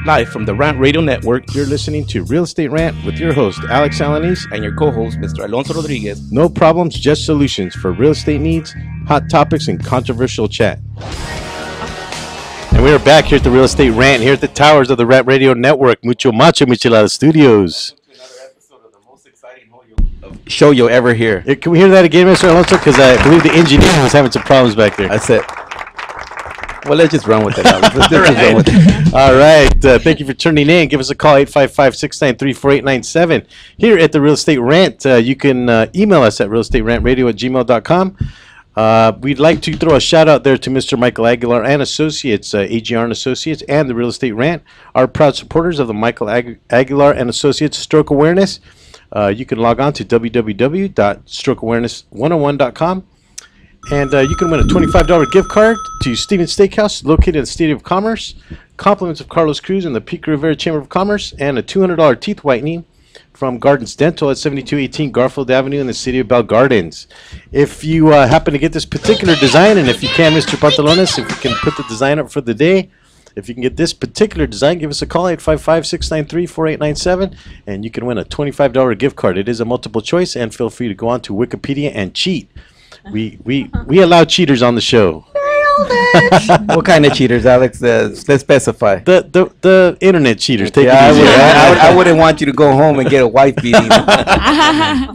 Live from the Rant Radio Network, You're listening to Real Estate Rant with your host, Alex Alanis, and your co-host, Mr. Alonso Rodriguez. No problems, just solutions for real estate needs, hot topics, and controversial chat. And we are back here at the Real Estate Rant, here at the towers of the Rant Radio Network, Mucho Macho Michelada Studios. Another episode of the most exciting show you'll ever hear. Can we hear that again, Mr. Alonso? Because I believe the engineer was having some problems back there. That's it. Well, let's just run with it. Let's just run with it. All right. Thank you for tuning in. Give us a call, 855-693-4897. Here at the Real Estate Rant, you can email us at realestaterantradio@gmail.com. We'd like to throw a shout out there to Mr. Michael Aguilar and Associates, AGR and Associates, and the Real Estate Rant, our proud supporters of the Michael Aguilar and Associates Stroke Awareness. You can log on to www.strokeawareness101.com. And you can win a $25 gift card to Stevens Steakhouse, located in the Stadium of Commerce, compliments of Carlos Cruz and the Pico Rivera Chamber of Commerce, and a $200 teeth whitening from Gardens Dental at 7218 Garfield Avenue in the city of Bell Gardens. If you happen to get this particular design, and if you can, Mr. Pantalones, if you can put the design up for the day, if you can get this particular design, give us a call, 855-693-4897, and you can win a $25 gift card. It is a multiple choice, and feel free to go on to Wikipedia and cheat. We allow cheaters on the show. What kind of cheaters, Alex? Let's specify. The internet cheaters. Take it easy. I wouldn't want you to go home and get a wife beating.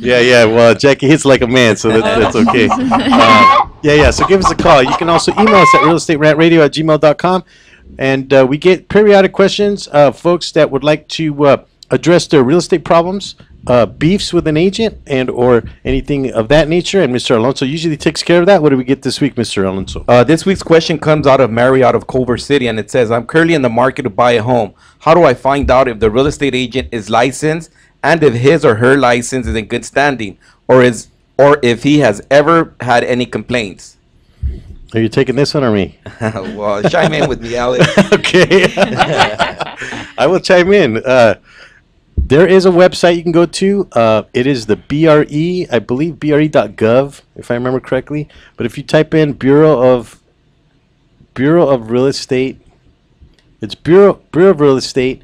Yeah. Well, Jackie hits like a man, so that's okay. So give us a call. You can also email us at realestaterantradio@gmail.com. And we get periodic questions, folks that would like to address their real estate problems, beefs with an agent, and or anything of that nature. And Mr. Alonso usually takes care of that. What do we get this week, Mr. Alonso? This week's question comes out of Mary out of Culver City, and it says, I'm currently in the market to buy a home. How do I find out if the real estate agent is licensed and if his or her license is in good standing, or if he has ever had any complaints? Are you taking this one or me? Well, chime in with me, Alex. Okay. I will chime in. There is a website you can go to. It is the BRE, I believe BRE.gov, if I remember correctly. But if you type in Bureau of Real Estate, it's Bureau of Real Estate,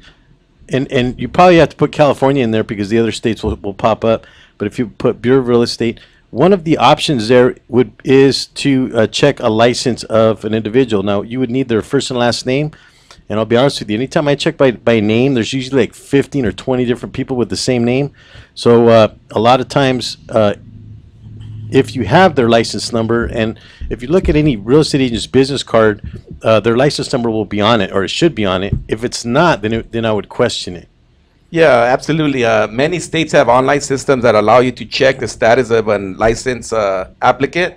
and you probably have to put California in there because the other states will pop up. But if you put Bureau of Real Estate, one of the options there is to check a license of an individual. Now, you would need their first and last name. And I'll be honest with you, anytime I check by name, there's usually like 15 or 20 different people with the same name. So a lot of times, if you have their license number, and if you look at any real estate agent's business card, their license number will be on it, or it should be on it. If it's not, then I would question it. Yeah, absolutely. Many states have online systems that allow you to check the status of a licensed applicant.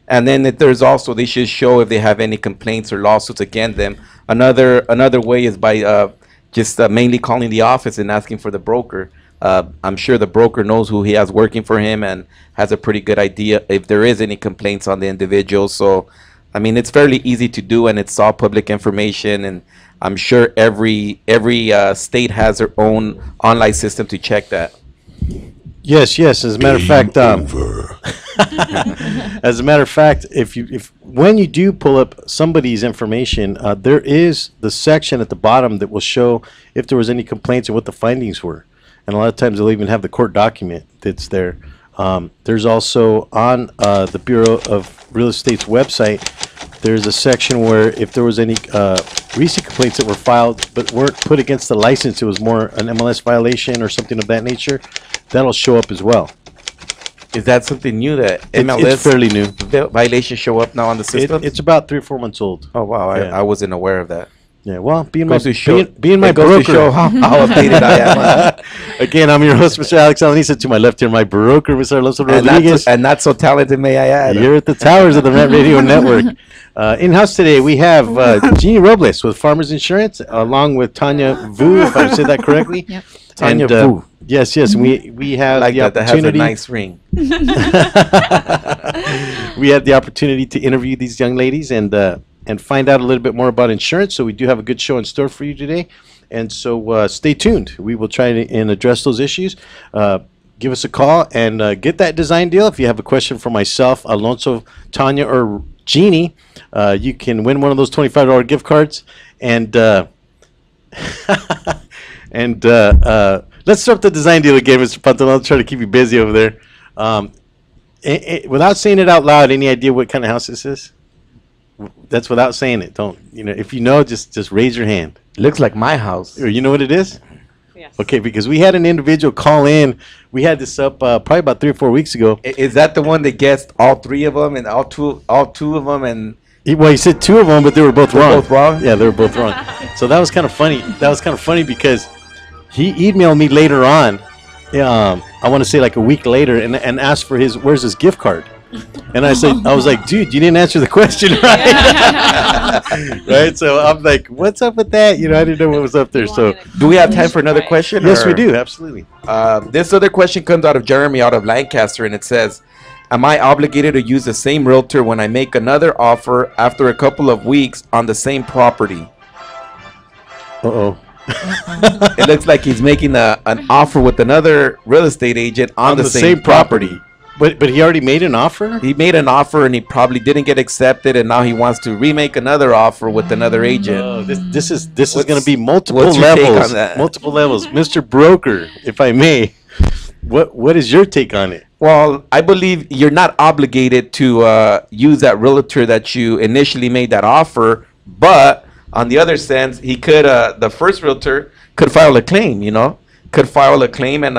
And then there's also, they should show if they have any complaints or lawsuits against them. Another way is by just mainly calling the office and asking for the broker. I'm sure the broker knows who he has working for him and has a pretty good idea if there is any complaints on the individual. So, I mean, it's fairly easy to do, and it's all public information. And I'm sure every state has their own online system to check that. Yes. As a matter of fact, when you do pull up somebody's information, there is the section at the bottom that will show if there was any complaints and what the findings were. And a lot of times they'll even have the court document that's there. There's also on the Bureau of Real Estate's website, there's a section where if there was any recent complaints that were filed but weren't put against the license, it was more an MLS violation or something of that nature, that'll show up as well. Is that something new that MLS it's fairly new violations show up now on the system? It's about 3 or 4 months old. Oh wow, yeah. I wasn't aware of that. Yeah, well, being my broker. Show how updated I am. Again, I'm your host, Mr. Alex Alanisa. To my left here, my broker, Mr. Alonso Rodriguez. And not so talented, may I add. You're at the towers of the Rant Radio Network. In-house today, we have Jeannie Robles with Farmers Insurance, along with Tanya Vu, if I said that correctly. Yep. Tanya Vu. Yes. We have like the that opportunity. That has a nice ring. We had the opportunity to interview these young ladies and find out a little bit more about insurance. So we do have a good show in store for you today. And so stay tuned. We will try and address those issues. Give us a call and get that design deal. If you have a question for myself, Alonso, Tanya, or Jeannie, you can win one of those $25 gift cards. And And let's start the design deal again, Mr. Pantalon. I'll try to keep you busy over there. Without saying it out loud, any idea what kind of house this is? That's without saying it. Don't, if you know, just raise your hand. Looks like my house. Or you know what it is? Yes. Okay, because we had an individual call in. We had this up probably about 3 or 4 weeks ago. Is that the one that guessed all three of them and all two of them and? He said 2 of them, but they were both wrong. Both wrong? Yeah, they were both wrong. So that was kind of funny. Because he emailed me later on. I want to say like a week later, and asked for where's his gift card. And I was like, dude, you didn't answer the question right. Right? So I'm like, what's up with that? I didn't know what was up there. So do we have time for another question? yes, we do. Absolutely. This other question comes out of Jeremy out of Lancaster, and it says, am I obligated to use the same realtor when I make another offer after a couple of weeks on the same property? Uh-oh. It looks like he's making an offer with another real estate agent on the same property. But he already made an offer? He made an offer and he probably didn't get accepted, and now he wants to remake another offer with another agent. Oh, this is going to be multiple what's your take levels. on that? Multiple levels. Mr. Broker, if I may, what is your take on it? Well, I believe you're not obligated to use that realtor that you initially made that offer, but on the other sense, he could the first realtor could file a claim, could file a claim and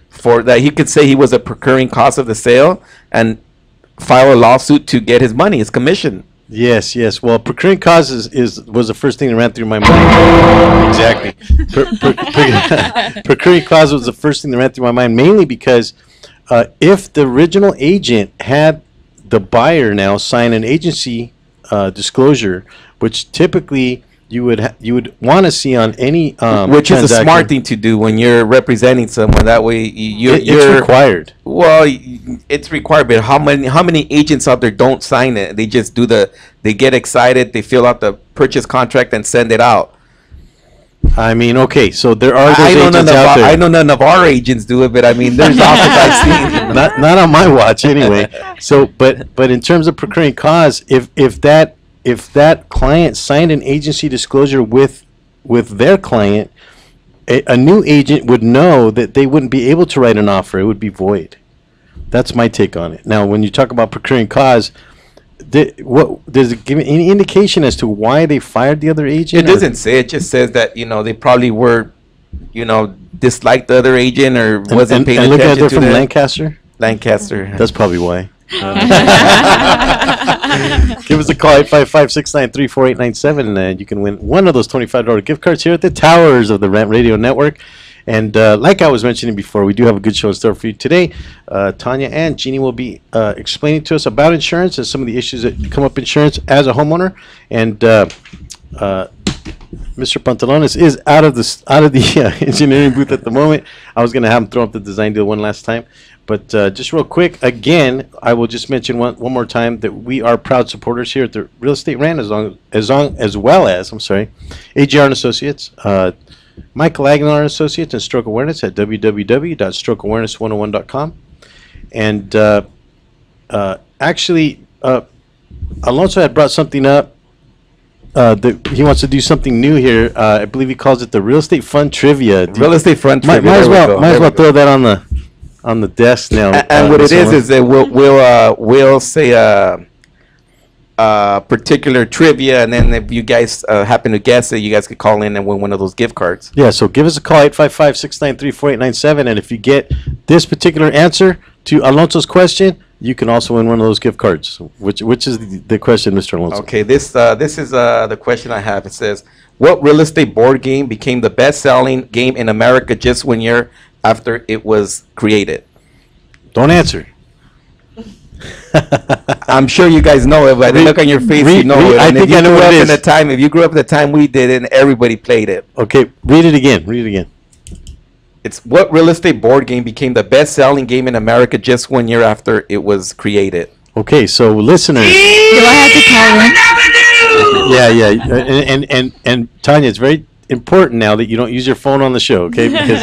for that he could say he was a procuring cost of the sale and file a lawsuit to get his money, his commission. Yes. Well, procuring cause was the first thing that ran through my mind. Exactly. Procuring cause was the first thing that ran through my mind, mainly because if the original agent had the buyer now sign an agency disclosure, which typically you would want to see on any which is a smart thing to do when you're representing someone. That way you're required. Well, it's required, but how many agents out there don't sign it? They just they get excited, they fill out the purchase contract and send it out. I mean, okay, so there are those agents out there. I know none of our agents do it, but I mean, there's offers I've seen. Not on my watch, anyway. So, but in terms of procuring cause, if that client signed an agency disclosure with their client, a new agent would know that they wouldn't be able to write an offer; it would be void. That's my take on it. Now, when you talk about procuring cause, does it give any indication as to why they fired the other agent? It doesn't say. It just says that they probably were, disliked the other agent or wasn't paying attention to at they're from Lancaster. Lancaster. That's probably why. Give us a call, 855-693-4897, and you can win one of those $25 gift cards here at the towers of the Rant Radio Network. And like I was mentioning before, we do have a good show in store for you today. Tanya and Jeannie will be explaining to us about insurance and some of the issues that come up insurance as a homeowner. And Mr. Pantalones is out of the engineering booth at the moment. I was going to have him throw up the design deal one last time. But just real quick, again, I will just mention one more time that we are proud supporters here at the Real Estate Rant, as well as AGR and Associates, Michael Aguilar and Associates, and Stroke Awareness at www.strokeawareness101.com. And actually, Alonso had brought something up that he wants to do something new here. I believe he calls it the Real Estate Fund Trivia. Real Estate Fund Trivia. Might as well throw that on the desk now. And what it is that we'll say particular trivia, and then if you guys happen to guess it, you guys could call in and win one of those gift cards. Yeah, so give us a call, 855-693-4897, and if you get this particular answer to Alonso's question, you can also win one of those gift cards. Which is the question, Mr. Alonso? Okay, this is the question I have. It says, what real estate board game became the best-selling game in America just 1 year after it was created? Don't answer. I'm sure you guys know it, but the look on your face, you know it. I think I know what it is. If you grew up at the time we did, and everybody played it. Okay, read it again. It's what real estate board game became the best-selling game in America just 1 year after it was created? Okay, so listeners. Do I have to call in? Yeah. And Tanya, it's very important now that you don't use your phone on the show, okay? Because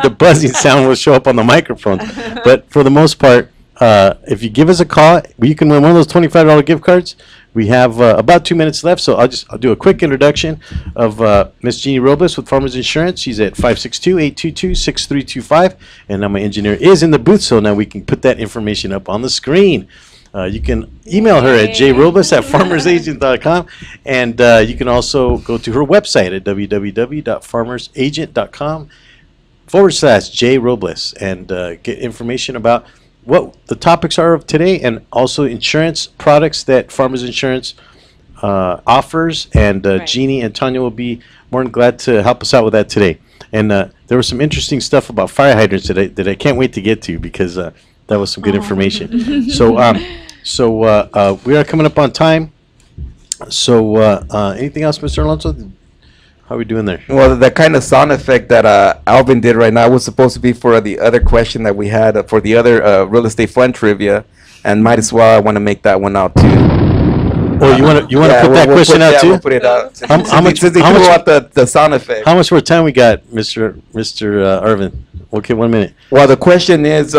the buzzing sound will show up on the microphone. But for the most part, if you give us a call, you can win one of those $25 gift cards. We have about 2 minutes left, so I'll do a quick introduction of Miss Jeannie Robles with Farmers Insurance. She's at 562-822-6325, and now my engineer is in the booth, so now we can put that information up on the screen. You can email her at jrobles@farmersagent.com, and you can also go to her website at www.farmersagent.com/jrobles and get information about what the topics are of today, and also insurance products that Farmers Insurance offers. And Jeannie and Tanya will be more than glad to help us out with that today. And there was some interesting stuff about fire hydrants that I can't wait to get to, because that was some good information. So we are coming up on time. So anything else, Mr. Alonso? How are we doing there? Well, that kind of sound effect that Alvin did right now was supposed to be for the other question that we had for the other real estate fund trivia, and might as well I want to make that one out too. Oh, you want to put that question out too? We'll put it out. How much? Since they threw out the sound effect. How much more time we got, Mr. Arvin? Okay, 1 minute. Well, the question is,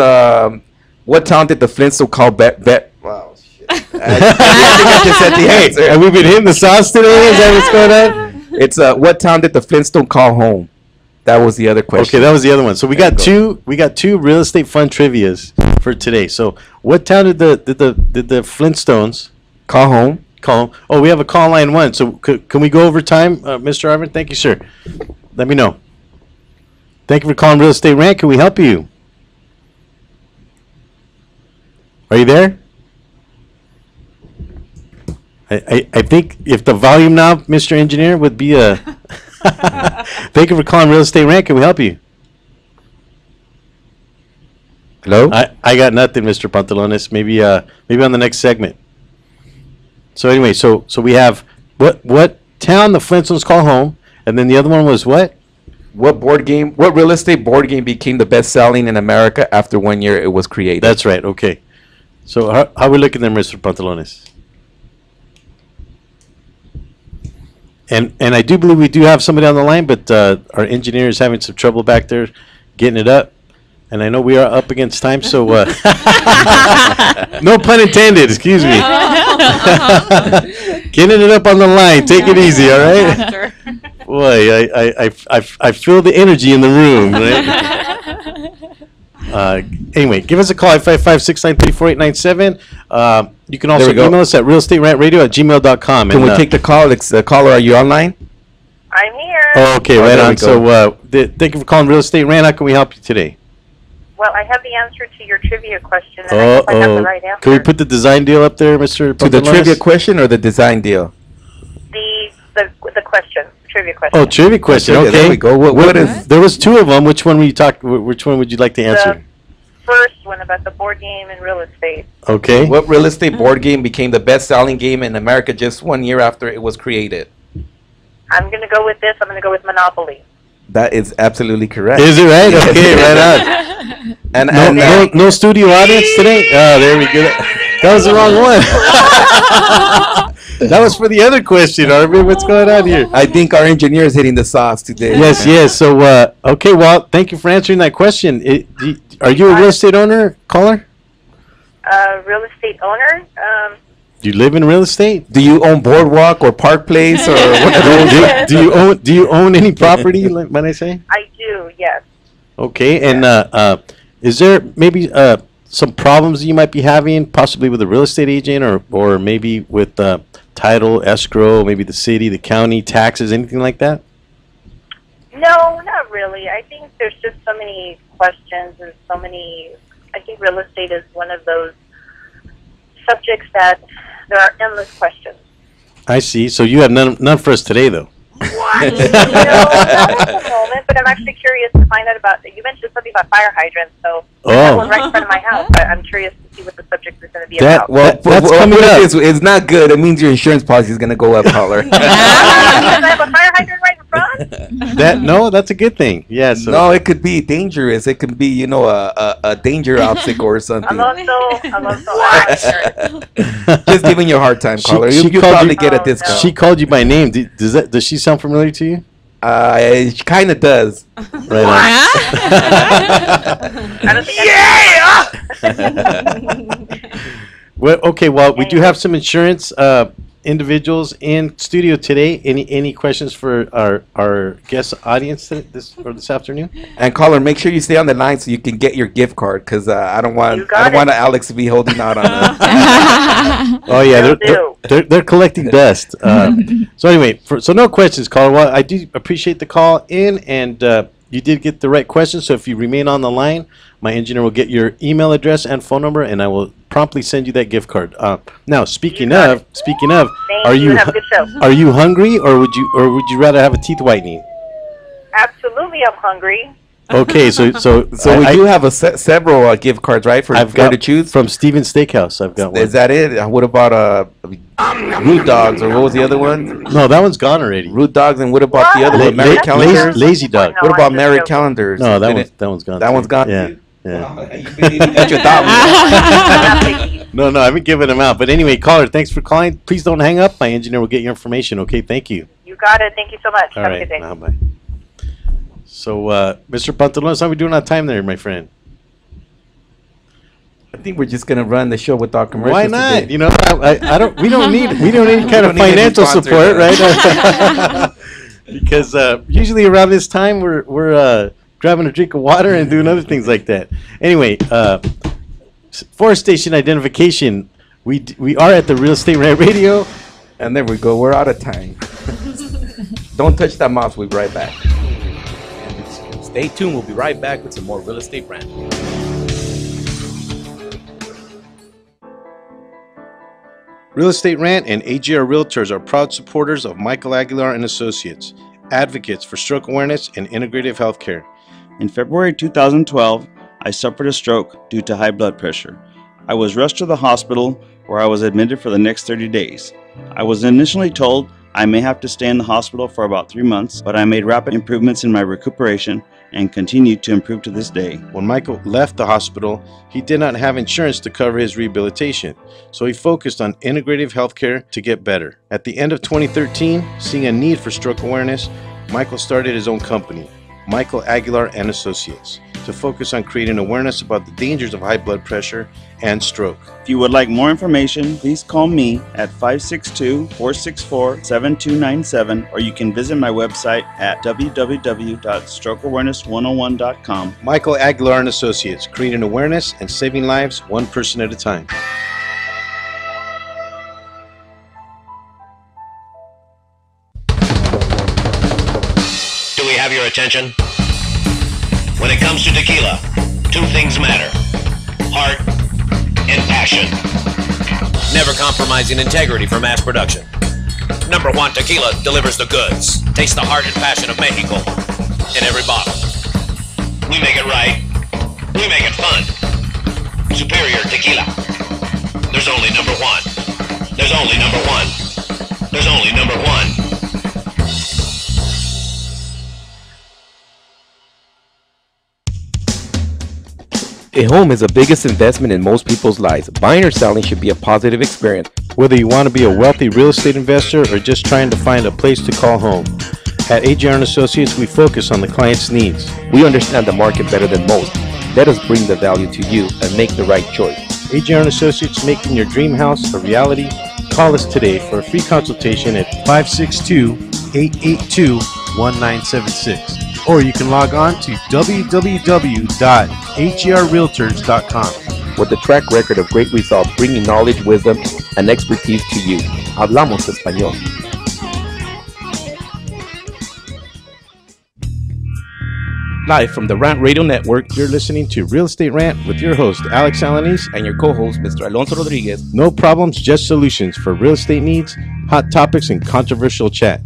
what town did the Flintstone call Wow, shit. I think I just said the answer. Have we been hitting the sauce today? Is that what's going on? It's what town did the Flintstone call home? That was the other question. Okay, that was the other one. So we got two real estate fund trivias for today. So what town did the Flintstones call home? Call home. Oh, we have a call line one. So can we go over time, Mr. Arvin? Thank you, sir. Let me know. Thank you for calling Real Estate Rant. Can we help you? Are you there? I think if the volume knob, Mr. Engineer, would be a... Thank you for calling Real Estate Rant. Can we help you? Hello? I got nothing, Mr. Pantalones. Maybe on the next segment. So anyway, so we have what town the Flintstones call home, and then the other one was what? What real estate board game became the best selling in America after 1 year it was created? That's right. Okay. So how are we looking there, Mr. Pantalones? And I do believe we do have somebody on the line, but our engineer is having some trouble back there getting it up. And I know we are up against time, so no pun intended, excuse me. Getting it up on the line. Take it easy, all right? Boy, I feel the energy in the room, right? Anyway, give us a call at 556-934-4897. You can also email us at realestaterantradio@gmail.com. Can we take the call? Caller, are you online? I'm here. Oh, okay, right on. So thank you for calling Real Estate Rant. How can we help you today? Well, I have the answer to your trivia question, and I hope I have the right answer. Can we put the design deal up there, Mr. To the trivia question or the design deal? The question, trivia question. Oh, trivia question. Okay, there we go. What is? There was two of them. Which one Which one would you like to answer? The first one about the board game and real estate. Okay. What real estate board game became the best-selling game in America just 1 year after it was created? I'm going to go with this. I'm going to go with Monopoly. That is absolutely correct. Is it right? Okay, right on. And no studio audience today? Oh, there we go. That was the wrong one. That was for the other question, Arvin. What's going on here? I think our engineer is hitting the sauce today. Yes. So, okay, well, thank you for answering that question. Are you a real estate owner, caller? Real estate owner? Do you live in real estate? Do you own Boardwalk or Park Place or one of those? Do you own any property? Might I say? I do. Yes. Okay, and is there maybe some problems you might be having, possibly with a real estate agent, or maybe with title, escrow, maybe the city, the county, taxes, anything like that? No, not really. I think there's just so many questions and so many. I think real estate is one of those subjects that there are endless questions. I see. So you have none for us today, though. What? No, not at the moment, but I'm actually curious to find out about, you mentioned something about fire hydrants, so that one right in front of my house. I'm curious to see what the subject is going to be about. Well, that's coming up. It's not good. It means your insurance policy is going to go up, caller. Because I have a fire hydrant right in front? That's a good thing. Yeah. So. No, it could be dangerous. It could be, a danger obstacle or something. I'm also Just giving you a hard time, caller. You probably get a discount. She called you by name. Does she sound familiar to you? It kind of does. Right on. I don't think Well, okay. Well, we do have some insurance individuals in studio today. Any questions for our guest audience this afternoon? And caller, make sure you stay on the line so you can get your gift card, because I don't want Alex to be holding out on us. Oh yeah, they're collecting dust. So anyway, so no questions, caller. Well, I do appreciate the call in, and you did get the right question. So if you remain on the line, my engineer will get your email address and phone number, and I will promptly send you that gift card. Now, speaking of, are you hungry, or would you rather have a teeth whitening? Absolutely, I'm hungry. Okay, so we do have several gift cards, right? I've got to choose from Steven's Steakhouse. I've got one. Is that it? What about Root Dogs, or what was the other one? No, that one's gone already. Root Dogs, and what about the other one? Married Calendars? Lazy Dog. What about Married Calendars? No, that one's gone. That one's gone. Yeah. No, I haven't given them out. But anyway, caller, thanks for calling. Please don't hang up. My engineer will get your information. Okay, thank you. You got it. Thank you so much. All have right, a good day. bye. So, Mr. Pantalones, how are we doing on time there, my friend? I think we're just gonna run the show without commercials. Why not? Today. You know, I don't. We don't need any kind of financial support, right? Because usually around this time we're grabbing a drink of water and doing other things like that. Anyway, forest station identification. We are at the Real Estate Rant Radio, and there we go. We're out of time. Don't touch that mouse. We'll be right back. And stay tuned. We'll be right back with some more Real Estate Rant. Real Estate Rant and AGR Realtors are proud supporters of Michael Aguilar and Associates, advocates for stroke awareness and integrative healthcare. In February 2012, I suffered a stroke due to high blood pressure. I was rushed to the hospital where I was admitted for the next 30 days. I was initially told I may have to stay in the hospital for about 3 months, but I made rapid improvements in my recuperation and continued to improve to this day. When Michael left the hospital, he did not have insurance to cover his rehabilitation, so he focused on integrative healthcare to get better. At the end of 2013, seeing a need for stroke awareness, Michael started his own company, Michael Aguilar and Associates, to focus on creating awareness about the dangers of high blood pressure and stroke. If you would like more information, please call me at 562-464-7297, or you can visit my website at www.strokeawareness101.com. Michael Aguilar and Associates, creating awareness and saving lives one person at a time. Do we have your attention? When it comes to tequila, two things matter: heart and passion. Never compromising integrity for mass production. Number one Tequila delivers the goods. Taste the heart and passion of Mexico in every bottle. We make it right. We make it fun. Superior tequila. There's only number one. There's only number one. There's only number one. A home is the biggest investment in most people's lives. Buying or selling should be a positive experience. Whether you want to be a wealthy real estate investor or just trying to find a place to call home, at AGR & Associates, we focus on the client's needs. We understand the market better than most. Let us bring the value to you and make the right choice. AGR & Associates, making your dream house a reality. Call us today for a free consultation at 562-882-1976. Or you can log on to www.agrrealtors.com. With a track record of great results, bringing knowledge, wisdom, and expertise to you. Hablamos español. Live from the Rant Radio Network, You're listening to Real Estate Rant with your host, Alex Alanis, and your co-host, Mr. Alonso Rodriguez. No problems, just solutions for real estate needs, hot topics, and controversial chat.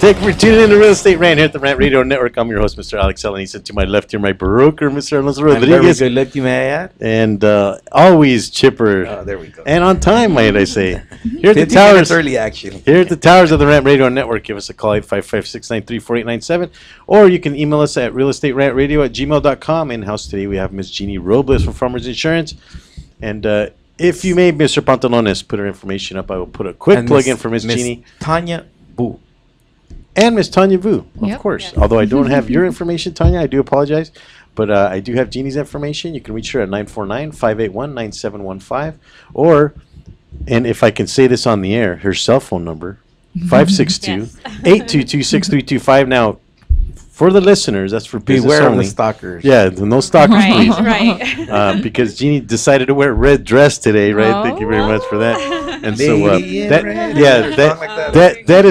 Thank you for tuning in to Real Estate Rant here at the Rant Radio Network. I'm your host, Mr. Alex Alanis, and to my left here, my broker, Mr. Alonso Rodriguez. Very good looking, may I add? And always chipper. Oh, there we go. And on time, might I say. Here at the 50 minutes towers, early action. here at the towers of the Rant Radio Network, give us a call, 855-693-4897, or you can email us at realestaterantradio@gmail.com. In-house today, we have Miss Jeannie Robles from Farmers Insurance. And if you may, Mr. Pantalones, put her information up. I will put a quick plug in for Miss Jeannie. Tanya Boo. And Miss Tanya Vu, of Yep. course. Although I don't have your information, Tanya, I do apologize. But I do have Jeannie's information. You can reach her at 949-581-9715. Or, and if I can say this on the air, her cell phone number, 562-822-6325. Now, for the listeners, that's for business Beware of only. the stalkers. Yeah, no stalkers, Right, please. right. Because Jeannie decided to wear a red dress today, right? Thank you very much for that. And so Lady in that, red. yeah, Something that, like that.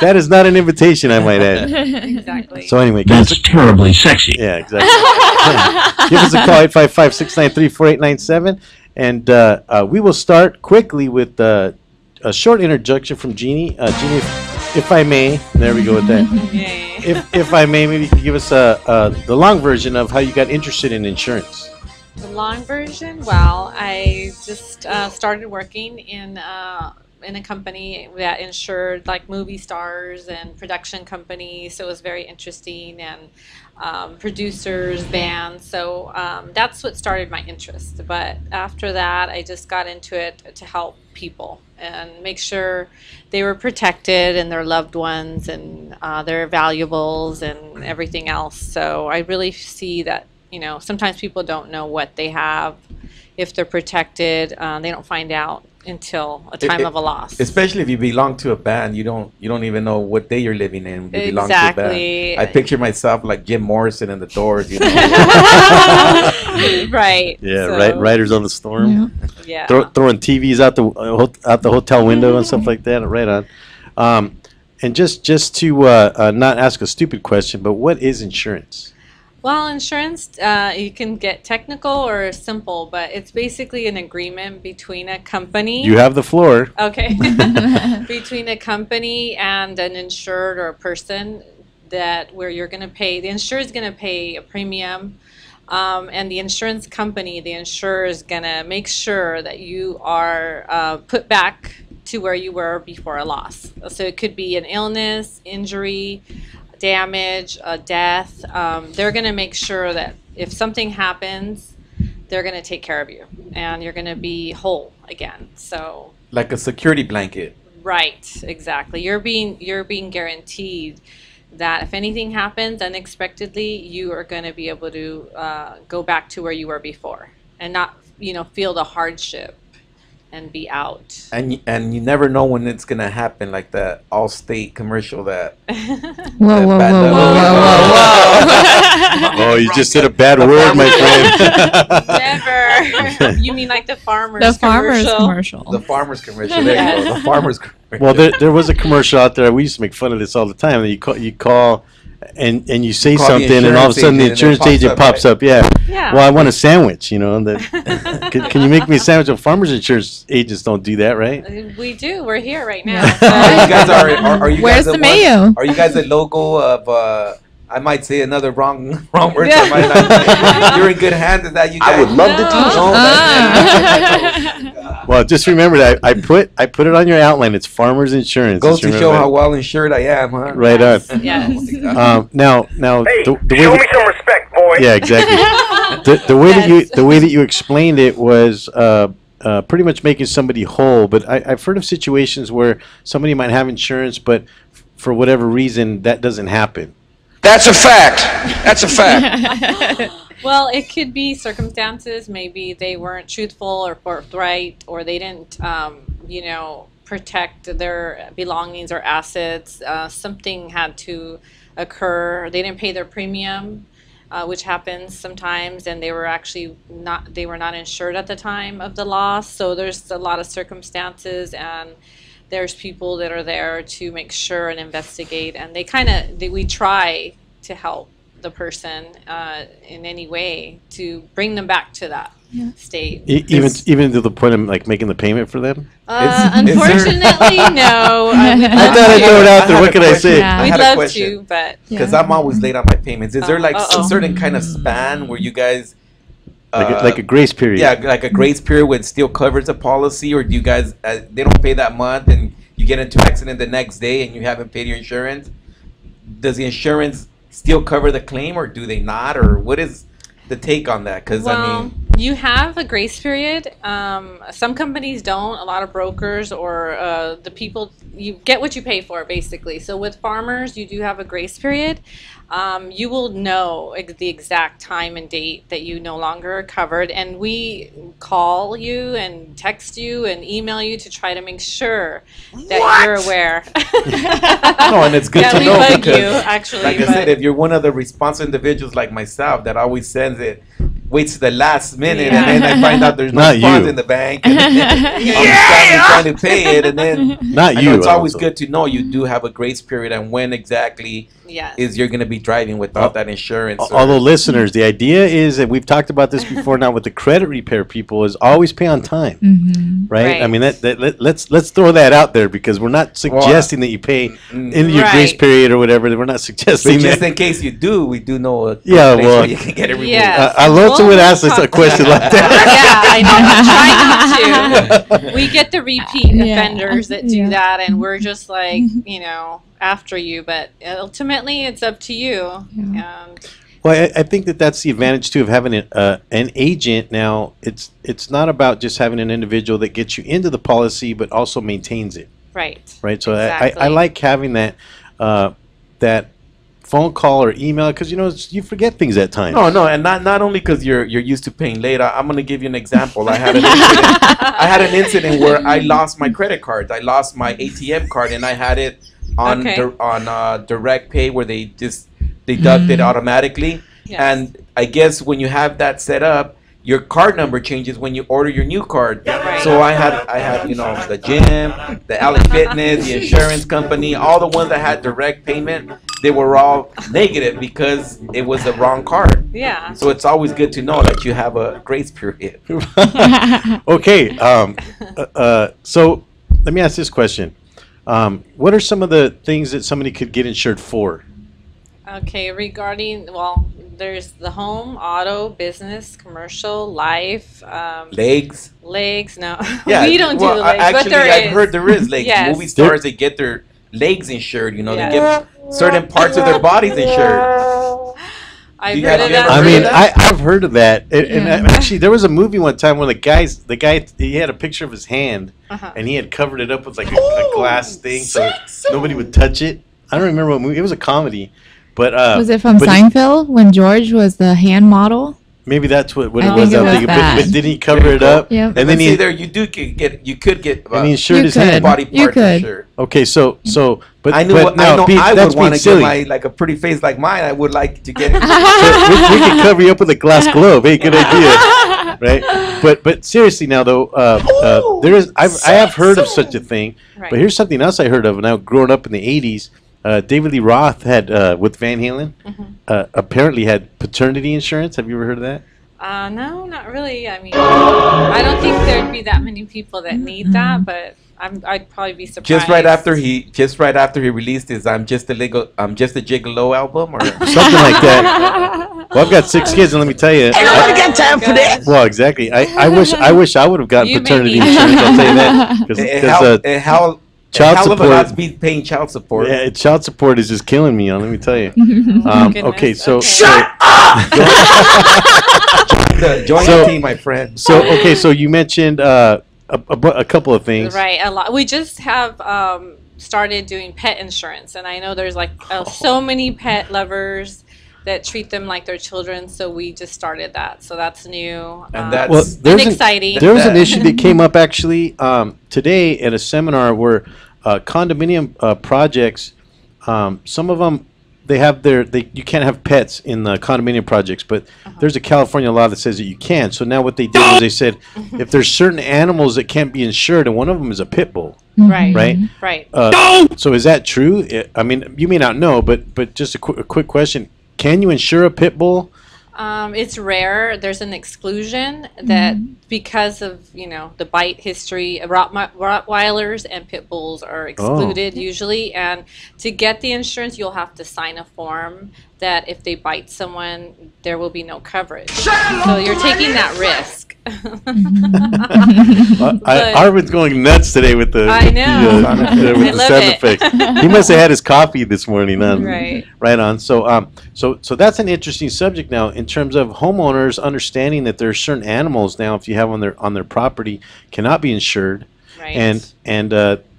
that is not an invitation, I might add. Exactly. So anyway, give us That's terribly sexy. yeah, exactly. Give us a call 855-693-4897, and we will start quickly with a short introduction from Jeannie. Jeannie, if I may, there we go with that. If I may, maybe you could give us the long version of how you got interested in insurance. The long version, well, I just started working in a company that insured like movie stars and production companies, so it was very interesting, and producers, bands, so that's what started my interest. But after that, I just got into it to help people and make sure they were protected and their loved ones and their valuables and everything else. So I really see that, you know, sometimes people don't know what they have, if they're protected. They don't find out until a time of a loss. Especially if you belong to a band, you don't even know what day you're living in. You belong to a Exactly. band. I picture myself like Jim Morrison in the Doors. You know? Right. Yeah, so, Riders on the Storm. Yeah. Throwing TVs out the hotel window and stuff like that. Right on. And just to not ask a stupid question, but what is insurance? Well, insurance, you can get technical or simple, but it's basically an agreement between a company. You have the floor. Okay. Between a company and an insured or a person, that where you're going to pay, the insured is going to pay a premium, and the insurance company, the insurer, is going to make sure that you are put back to where you were before a loss. So it could be an illness, injury, damage, a death. They're going to make sure that if something happens, they're going to take care of you and you're going to be whole again. So Like a security blanket. right, exactly. You're being guaranteed that if anything happens unexpectedly, you are going to be able to go back to where you were before and not, you know, feel the hardship and be out. And you never know when it's gonna happen, like that Allstate commercial that. Whoa, whoa, bad whoa, level. whoa, Oh, you just said a bad word, my friend. Never. You mean like the farmers The farmer's commercial? commercial. The farmer's commercial. There you go. The farmer's commercial. Well, there was a commercial out there. We used to make fun of this all the time. That you call and you say Call the something, and all of a sudden the insurance insurance agent agent pops up. Yeah. Yeah. Well, I want a sandwich. You know, that, can you make me a sandwich? Well, farmers insurance agents don't do that, right? We do. We're here right now. You guys are you Where's guys the one- mayo? Are you guys the logo of? I might say another wrong word. I might not, you're in good hands. Is that you guys? I would love to teach. No, Ah. Well, just remember that I put it on your outline. It's farmers insurance. Goes Just to show remember how that. well insured I am, huh? Right on. Yes. Now, Hey, the way show that- me some respect, boy. yeah, exactly. The way that you explained it was pretty much making somebody whole. But I've heard of situations where somebody might have insurance, but for whatever reason that doesn't happen. That's a fact. That's a fact. Well, it could be circumstances. Maybe they weren't truthful or forthright, or they didn't, you know, protect their belongings or assets. Something had to occur. They didn't pay their premium, which happens sometimes, and they were actually not insured at the time of the loss. So there's a lot of circumstances, and there's people that are there to make sure and investigate, and we try to help the person in any way to bring them back to that state. Even to the point of like making the payment for them. Unfortunately, no. I thought I'd throw it out there. What can I say? Yeah. I We'd had a love question. to, but Because I'm always late on my payments. Is there like a Uh-oh. certain kind of span where you guys Like a grace period. yeah, like a grace period when it still covers a policy, or do you guys they don't pay that month and you get into an accident the next day and you haven't paid your insurance? Does the insurance still cover the claim, or do they not, or what is the take on that? Because well, I mean, You have a grace period. Some companies don't. A lot of brokers or the people, you get what you pay for, basically. So with farmers, you do have a grace period. You will know the exact time and date that you no longer are covered, and we call you and text you and email you to try to make sure that you're aware. No, and it's good Yeah, to we know bug because, you, actually, like I but- said, if you're one of the responsible individuals like myself that always sends it, waits to the last minute, Yeah. and then I find out there's no Not funds you. in the bank, and I'm trying to pay it, and then Not I you. know it's always Alonso. good to know you do have a grace period and when exactly Yes. is you're going to be driving without that insurance. or- Although listeners, the idea is, and we've talked about this before now with the credit repair people, is always pay on time, right? I Right. mean, let's throw that out there because we're not suggesting that you pay in your grace Right. period or whatever. We're not but suggesting just that. in case you do, we do know a Yeah, place well, where you can get it removed. Yeah. Alonso would We'll ask us a talk question about like that. Yeah, I know. Try not to. We get the repeat Yeah. offenders that do Yeah. that, and we're just like, after you. But ultimately, it's up to you. And Well, I think that's the advantage too of having an agent. Now, it's not about just having an individual that gets you into the policy, but also maintains it. right. Right. So Exactly. I like having that that phone call or email because you forget things at times. No, and not only because you're used to paying late. I'm going to give you an example. I had an incident where I lost my credit cards. I lost my ATM card, and I had it on Okay. direct pay where they just deduct it automatically. Yes. And I guess when you have that set up, your card number changes when you order your new card. Right. So I had the gym, the LA Fitness, the insurance company, all the ones that had direct payment, they were all negative because it was the wrong card. Yeah. So it's always good to know that you have a grace period. Okay. So let me ask this question. What are some of the things that somebody could get insured for? Okay, regarding, there's the home, auto, business, commercial, life, Legs. legs. No, Yeah, we don't do well, the legs, actually, but there I've is. heard there is legs. Yes. Movie stars, they get their legs insured. Yes. They get certain parts of their bodies insured. I've You heard have- of you ever that. I heard mean, of that? I've heard of that. And Yeah. actually, there was a movie one time when the guy he had a picture of his hand Uh-huh. and he had covered it up with like a glass thing so nobody would touch it. I don't remember what movie. It was a comedy, but Was it from but Seinfeld when George was the hand model? maybe that's what I it think was. it I'm was thinking, that. but didn't he cover it up? Yep. And And then see he there, you could get and he insured You his could. hand. body You parts could. insured. Okay, so but I knew but now, Pete, I that's would want being to silly. get like a pretty face like mine. I would like to get it. we can cover you up with a glass globe. Hey, good idea, right? But seriously now though, there is I have heard of such a thing. Right. But here's something else I heard of. Now, growing up in the '80s, David Lee Roth had with Van Halen apparently had paternity insurance. Have you ever heard of that? No, not really. I mean, I don't think there'd be that many people that need that, but I'd probably be surprised. just right after he released his I'm Just a Gigolo album, or Something like that. Well, I've got 6 kids, and let me tell you. got time for that. Well, exactly. I wish I would have gotten You may paternity need insurance. I'll tell you that it because hell child of a support- lot's be paying child support. yeah, child support is just killing me. Let me tell you. Goodness, Okay, so okay. so, Join So- the team, my friend. so you mentioned a couple of things. Right, a lot. We just have started doing pet insurance, and I know there's like so many pet lovers that treat them like their children. So we just started that. So that's new And that's- Well, and there's exciting. There was an issue that came up actually today at a seminar where condominium projects, some of them they have you can't have pets in the condominium projects, but there's a California law that says that you can. So now what they did was they said if there's certain animals that can't be insured, and one of them is a pit bull, Right, right? right. So is that true? I mean, you may not know, but just a quick question: can you insure a pit bull? It's rare. There's an exclusion that because of the bite history, Rottweilers and pit bulls are excluded usually. And to get the insurance, you'll have to sign a form that if they bite someone, there will be no coverage. So you're taking that risk. Arvin's going nuts today with the I know. with the love sound it. effect. He must have had his coffee this morning. Right. Right on. So so that's an interesting subject now in terms of homeowners understanding that there are certain animals now, if you have on their property, cannot be insured. Right. And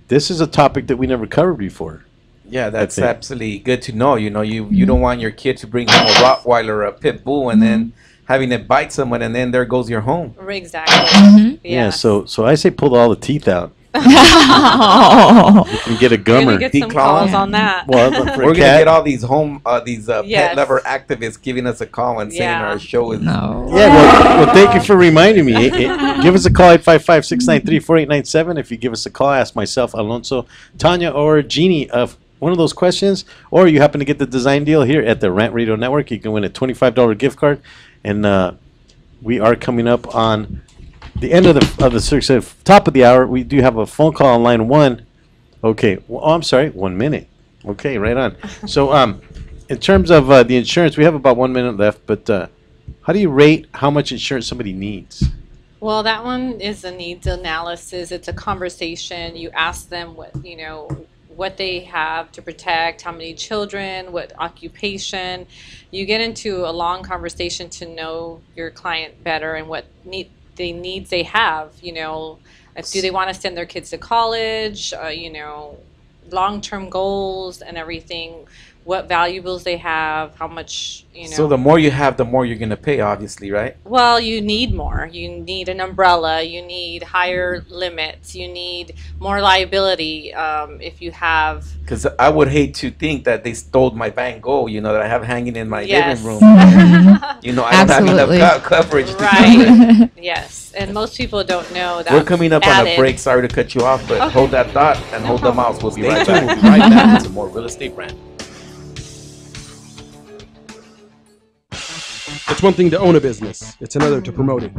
this is a topic that we never covered before. Yeah, that's absolutely good to know. You know, you don't want your kid to bring home a Rottweiler or a Pit Bull and then having it bite someone and then there goes your home. Exactly. Yeah. So I say pull all the teeth out. You can get a We're gonna gummer. get some calls on that. Well, We're gonna get all these pet Yes. lover activists giving us a call and saying Yeah. our show is No. Yeah, well, thank you for reminding me. Give us a call, 855-693-4897. If you give us a call, ask myself, Alonso, Tanya, or Jeannie of one of those questions, or you happen to get the design deal here at the Rant Radio Network, you can win a $25 gift card. And we are coming up on the end of the top of the hour. We do have a phone call on line 1. Okay. Well, I'm sorry, 1 minute. Okay, right on. So in terms of the insurance, we have about 1 minute left, but how do you rate how much insurance somebody needs? Well, that one is a needs analysis. It's a conversation. You ask them what they have to protect, how many children, what occupation. You get into a long conversation to know your client better and what needs they have. Do they want to send their kids to college? Long-term goals and everything. What valuables they have, how much, So the more you have, the more you're going to pay, obviously, right? Well, you need more. You need an umbrella. You need higher limits. You need more liability if you have. Because I would hate to think that they stole my Van Gogh, that I have hanging in my Yes. living room. I don't have Absolutely. enough coverage to Right. cover it. Yes. And most people don't know that. We're coming up on a added. break. Sorry to cut you off, but hold that thought and hold the mouse. We'll be right Stay tuned. back. We'll be right back with some more real estate rant. It's one thing to own a business, it's another to promote it.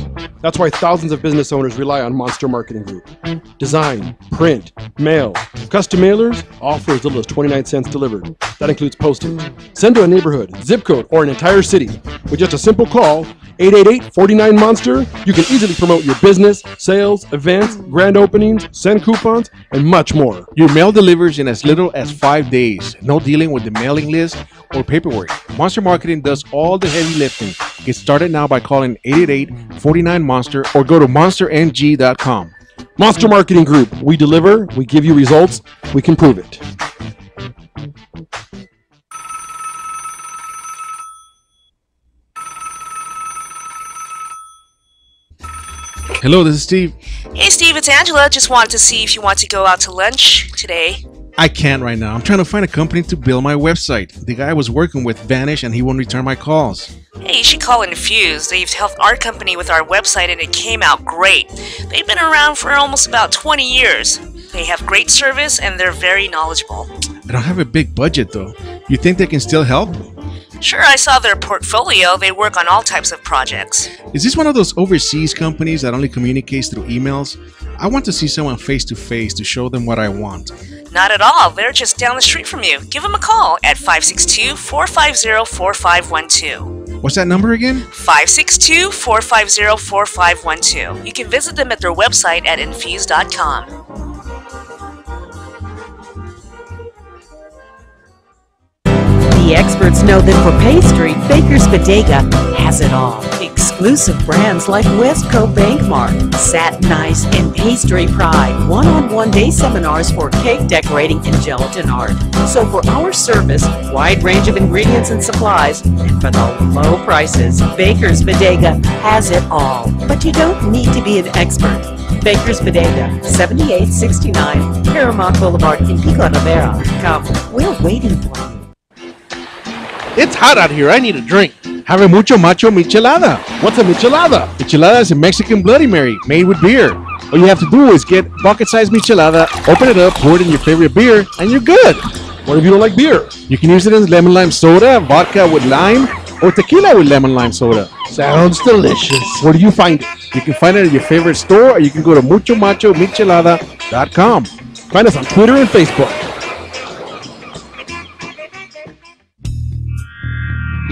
That's why thousands of business owners rely on Monster Marketing Group. Design, print, mail, custom mailers, all for as little as 29 cents delivered. That includes postage. Send to a neighborhood, zip code, or an entire city. With just a simple call, 888-49-MONSTER, you can easily promote your business, sales, events, grand openings, send coupons, and much more. Your mail delivers in as little as 5 days. No dealing with the mailing list or paperwork. Monster Marketing does all the heavy lifting. Get started now by calling 888-49-MONSTER or go to monsterng.com. Monster Marketing Group. We deliver, we give you results, we can prove it. Hello, this is Steve. Hey Steve, it's Angela. Just wanted to see if you want to go out to lunch today. I can't right now. I'm trying to find a company to build my website. The guy I was working with vanished and he won't return my calls. Hey, you should call Infuse. They've helped our company with our website and it came out great. They've been around for almost about 20 years. They have great service and they're very knowledgeable. I don't have a big budget though. You think they can still help? Sure, I saw their portfolio. They work on all types of projects. Is this one of those overseas companies that only communicates through emails? I want to see someone face to face to show them what I want. Not at all. They're just down the street from you. Give them a call at 562-450-4512. What's that number again? 562-450-4512. You can visit them at their website at infuse.com. The experts know that for pastry, Baker's Bodega has it all. Exclusive brands like Westco Bankmark, Satin Ice, and Pastry Pride. One-on-one day seminars for cake decorating and gelatin art. So for our service, wide range of ingredients and supplies, and for the low prices, Baker's Bodega has it all. But you don't need to be an expert. Baker's Bodega, 7869 Paramount Boulevard in Pico Rivera. Come, we're waiting for you. It's hot out here. I need a drink. Have a mucho macho michelada. What's a michelada? Michelada is a Mexican Bloody Mary made with beer. All you have to do is get bucket-sized michelada, open it up, pour it in your favorite beer, and you're good. What if you don't like beer? You can use it as lemon lime soda, vodka with lime, or tequila with lemon lime soda. Sounds delicious. Where do you find it? You can find it at your favorite store, or you can go to muchomachomichelada.com. Find us on Twitter and Facebook.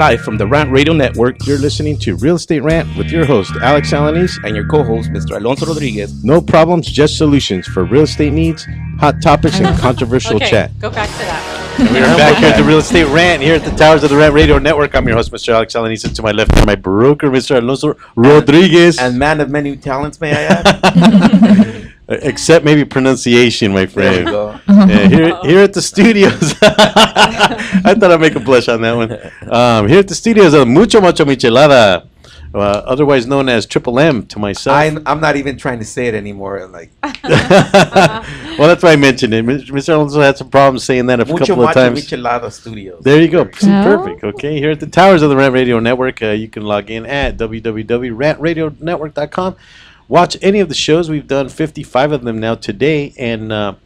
Live from the Rant Radio Network. You're listening to Real Estate Rant with your host, Alex Alanis. And your co-host, Mr. Alonso Rodriguez. No problems, just solutions for real estate needs, hot topics, and controversial chat. Go back to that. We're back here at the Real Estate Rant, here at the towers of the Rant Radio Network. I'm your host, Mr. Alex Alanis, and to my left, my broker, Mr. Alonso Rodriguez. And man of many talents, may I add? Except maybe pronunciation, my friend. There you go. Here at the studios. I thought I'd make a blush on that one. Here at the studios of Mucho Michelada, otherwise known as Triple M to myself. I'm not even trying to say it anymore. Like, well, that's why I mentioned it. Mr. Alonso had some problems saying that a couple of times. Michelada Studios. There you go. Perfect. Okay, here at the towers of the Rant Radio Network, you can log in at www.rantradionetwork.com. Watch any of the shows. We've done 55 of them now today, and are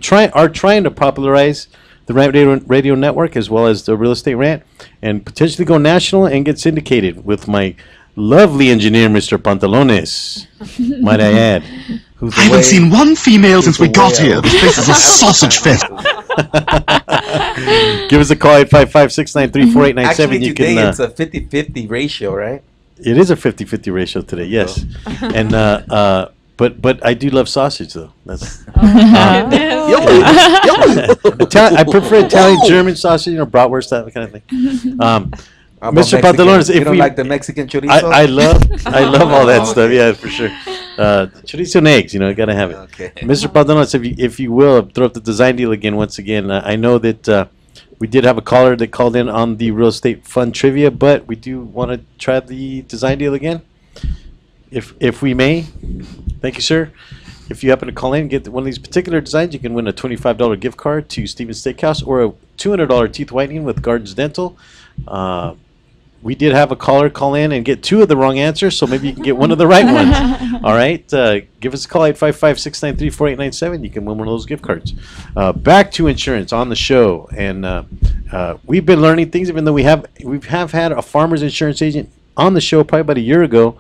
trying to popularize the Rant Radio Network as well as the Real Estate Rant, and potentially go national and get syndicated with my lovely engineer, Mr. Pantalones. Might I add? I haven't seen one female since we got here. This place is a sausage fest. Give us a call, 855-693-4897. Actually, today it's a 50-50 ratio, right? It is a 50-50 ratio today, yes. And but I do love sausage though. That's I prefer Italian, German sausage, bratwurst, that kind of thing. Mr. Pantalones, if you don't like the Mexican chorizo, I love all that stuff. Yeah, for sure. Chorizo and eggs, gotta have it. Okay. Mr. Pantalones, if you will, throw up the design deal again once again. I know that. We did have a caller that called in on the real estate fund trivia, but we do want to try the design deal again, if we may. Thank you, sir. If you happen to call in and get one of these particular designs, you can win a $25 gift card to Stevens Steakhouse or a $200 teeth whitening with Gardens Dental. We did have a caller call in and get 2 of the wrong answers, so maybe you can get one of the right ones. All right? Give us a call, 855-693-4897. You can win one of those gift cards. Back to insurance on the show. And we've been learning things, even though we have had a farmer's insurance agent on the show probably about a year ago,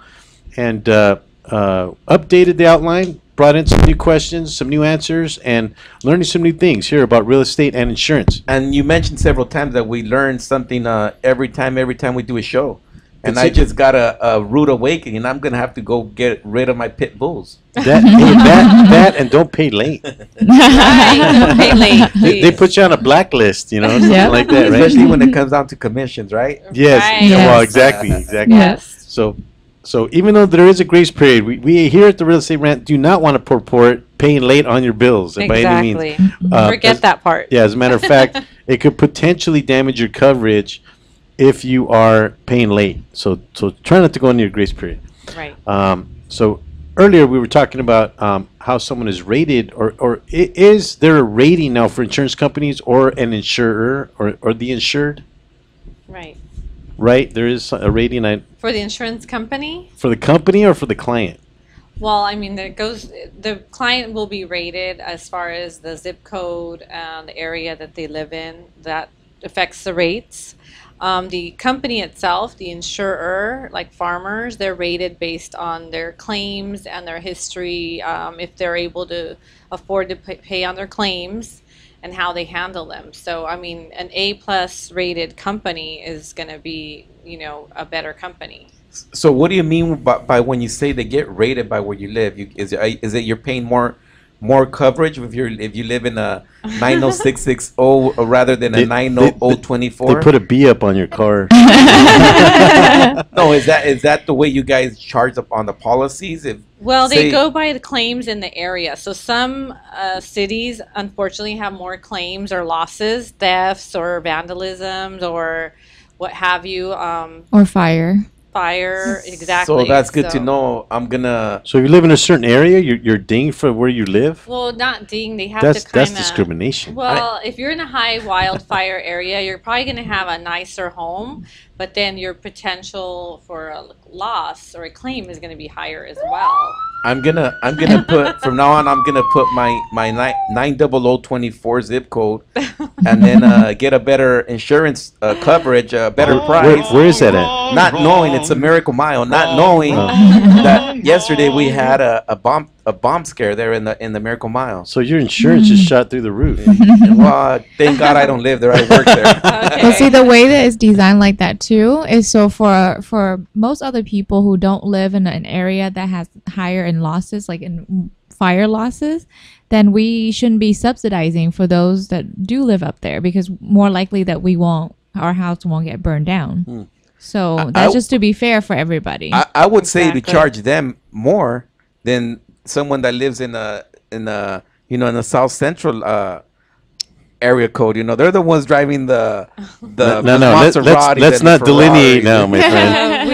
and updated the outline, brought in some new questions, some new answers, and learning some new things here about real estate and insurance. And you mentioned several times that we learn something every time we do a show. And I just got a rude awakening. I'm going to have to go get rid of my pit bulls. That and don't pay late. Don't pay late. They put you on a blacklist, something like that, right? Especially when it comes down to commissions, right? Yes. Right. Well, exactly. Yes. So even though there is a grace period, we here at the Real Estate Rant do not want to purport paying late on your bills by any means. Forget that part. Yeah, as a matter of fact, it could potentially damage your coverage if you are paying late. So try not to go into your grace period. Right. So earlier we were talking about how someone is rated, or is there a rating now for insurance companies or an insurer or the insured? Right. Right, there is a rating For the insurance company? For the company or for the client? Well, I mean, the client will be rated as far as the zip code and the area that they live in. That affects the rates. The company itself, the insurer, like farmers, they're rated based on their claims and their history, if they're able to afford to pay on their claims, and how they handle them. So, I mean, an A+ rated company is going to be, a better company. So what do you mean by when you say they get rated by where you live? Is it you're paying more coverage if you live in a 90660 rather than a 90024? They put a B up on your car. No, is that the way you guys charge up on the policies? Well, they go by the claims in the area. So some cities, unfortunately, have more claims or losses, thefts or vandalisms or what have you. Or fire. Exactly. So that's good to know. So if you live in a certain area, you're dinged for where you live? Well, not ding. They have to kind of. That's discrimination. Well, if you're in a high wildfire area, you're probably going to have a nicer home, but then your potential for a loss or a claim is going to be higher as well. I'm gonna put from now on. I'm gonna put my 90024 zip code, and then get a better insurance coverage, a better price. Where is that at? not knowing it's a Miracle Mile, not knowing that yesterday we had a bomb scare there in the Miracle Mile. So your insurance just shot through the roof. Well, thank God I don't live there. I work there. But see, the way that it's designed like that too is so for most other people who don't live in an area that has higher in losses, like in fire losses, then we shouldn't be subsidizing for those that do live up there, because more likely that our house won't get burned down. So that's just to be fair for everybody. I would say to charge them more than someone that lives in a in the South Central area code. They're the ones driving the let's not delineate now, my friend.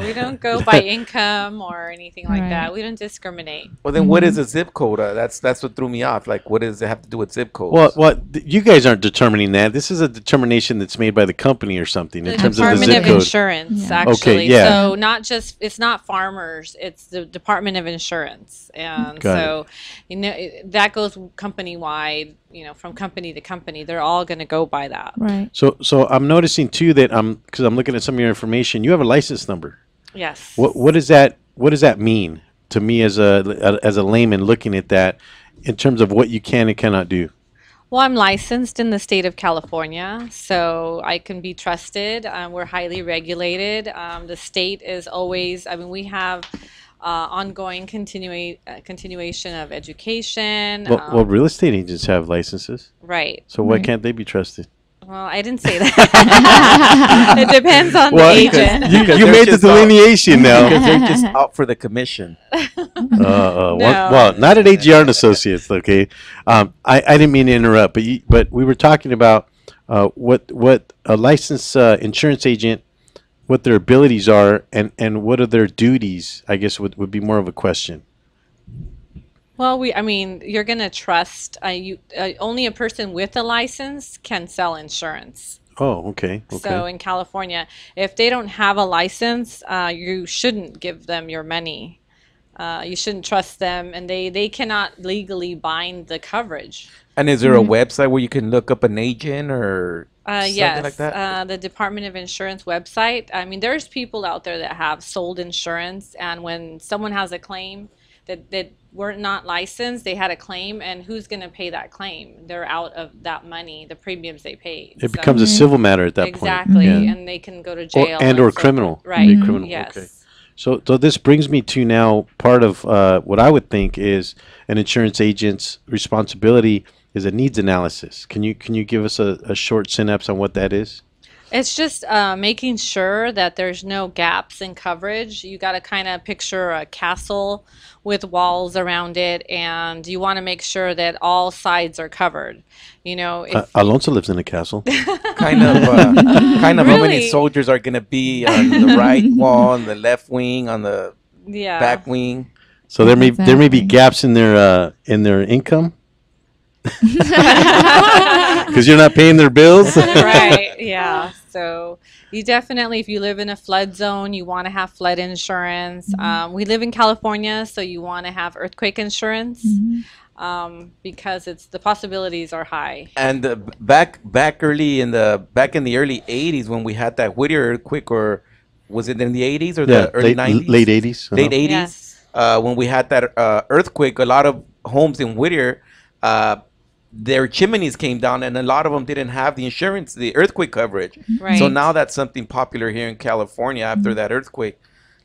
We don't go by income or anything like that. We don't discriminate. Well, then what is a zip code? That's what threw me off. Like, what does it have to do with zip codes? Well, you guys aren't determining that. This is a determination that's made by the company or something in terms of the zip code. Department of Insurance, actually. Okay, yeah. So it's not farmers, it's the Department of Insurance. And that goes company wide, from company to company. They're all going to go by that. Right. So I'm noticing too that because I'm looking at some of your information, you have a license number. Yes. What does that mean to me as a layman looking at that in terms of what you can and cannot do? Well, I'm licensed in the state of California, so I can be trusted. We're highly regulated. The state is always, we have ongoing continuation of education. Well, real estate agents have licenses. Right. So why can't they be trusted? Well, I didn't say that. It depends on the agent. You made the delineation now. Because they're just out for the commission. Well, not at AGR and Associates, okay? I didn't mean to interrupt, but we were talking about what a licensed insurance agent, what their abilities are, and what are their duties, I guess would be more of a question. Well, you're going to trust, only a person with a license can sell insurance. Oh, okay. So in California, if they don't have a license, you shouldn't give them your money. You shouldn't trust them, and they cannot legally bind the coverage. And is there a website where you can look up an agent or something like that? The Department of Insurance website. There's people out there that have sold insurance, and when someone has a claim that were not licensed, they had a claim, and who's going to pay that claim? They're out of that money, the premiums they paid. It becomes a civil matter at that point. Exactly, and they can go to jail. Or criminal. Right, criminal. yes. Okay. So this brings me to now part of what I would think is an insurance agent's responsibility is a needs analysis. Can you give us a short synapse on what that is? It's just making sure that there's no gaps in coverage. You got to kind of picture a castle with walls around it, and you want to make sure that all sides are covered. Alonso lives in a castle. Kind of how many soldiers are going to be on the right wall, on the left wing, on the back wing. So there may be gaps in their income. Because you're not paying their bills. Right, yeah. So you definitely, if you live in a flood zone, you want to have flood insurance. We live in California, so you want to have earthquake insurance because the possibilities are high. And back in the early 80s when we had that Whittier earthquake, or was it in the 80s or the early 90s? Late 80s. Late 80s. Yes. When we had that earthquake, a lot of homes in Whittier, their chimneys came down, and a lot of them didn't have the insurance, the earthquake coverage. Right. So now that's something popular here in California after that earthquake.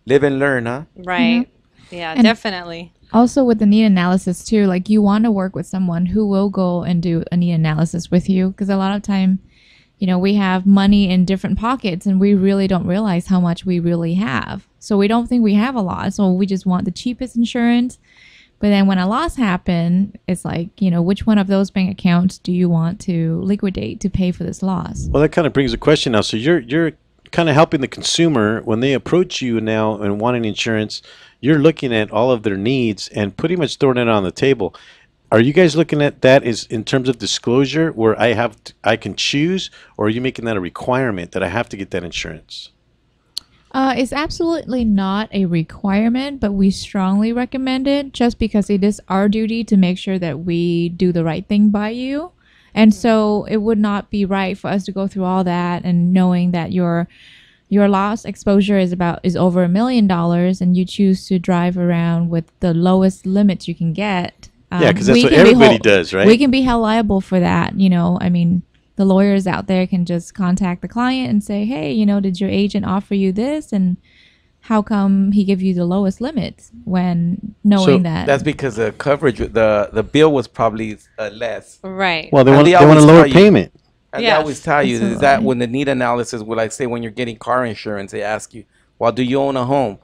Live and learn, huh? Right. Yeah, And definitely. Also with the need analysis too, like you want to work with someone who will go and do a need analysis with you, because a lot of time, we have money in different pockets and we really don't realize how much we really have. So we don't think we have a lot. So we just want the cheapest insurance. But then when a loss happens, it's like, which one of those bank accounts do you want to liquidate to pay for this loss? Well, that kind of brings a question now. So you're kind of helping the consumer when they approach you now and wanting insurance. You're looking at all of their needs and pretty much throwing it on the table. Are you guys looking at that as in terms of disclosure where I can choose, or are you making that a requirement that I have to get that insurance? It's absolutely not a requirement, but we strongly recommend it just because it is our duty to make sure that we do the right thing by you. And so it would not be right for us to go through all that and knowing that your your loss exposure is over $1 million, and you choose to drive around with the lowest limits you can get. Yeah, because that's what everybody does, right? We can be held liable for that. I mean, the lawyers out there can just contact the client and say, hey, did your agent offer you this? And how come he gave you the lowest limits when knowing that? That's because the coverage, the bill was probably less. Right. Well, they want a lower payment. And they always tell you is that when the need analysis, say when you're getting car insurance, they ask you, well, do you own a home?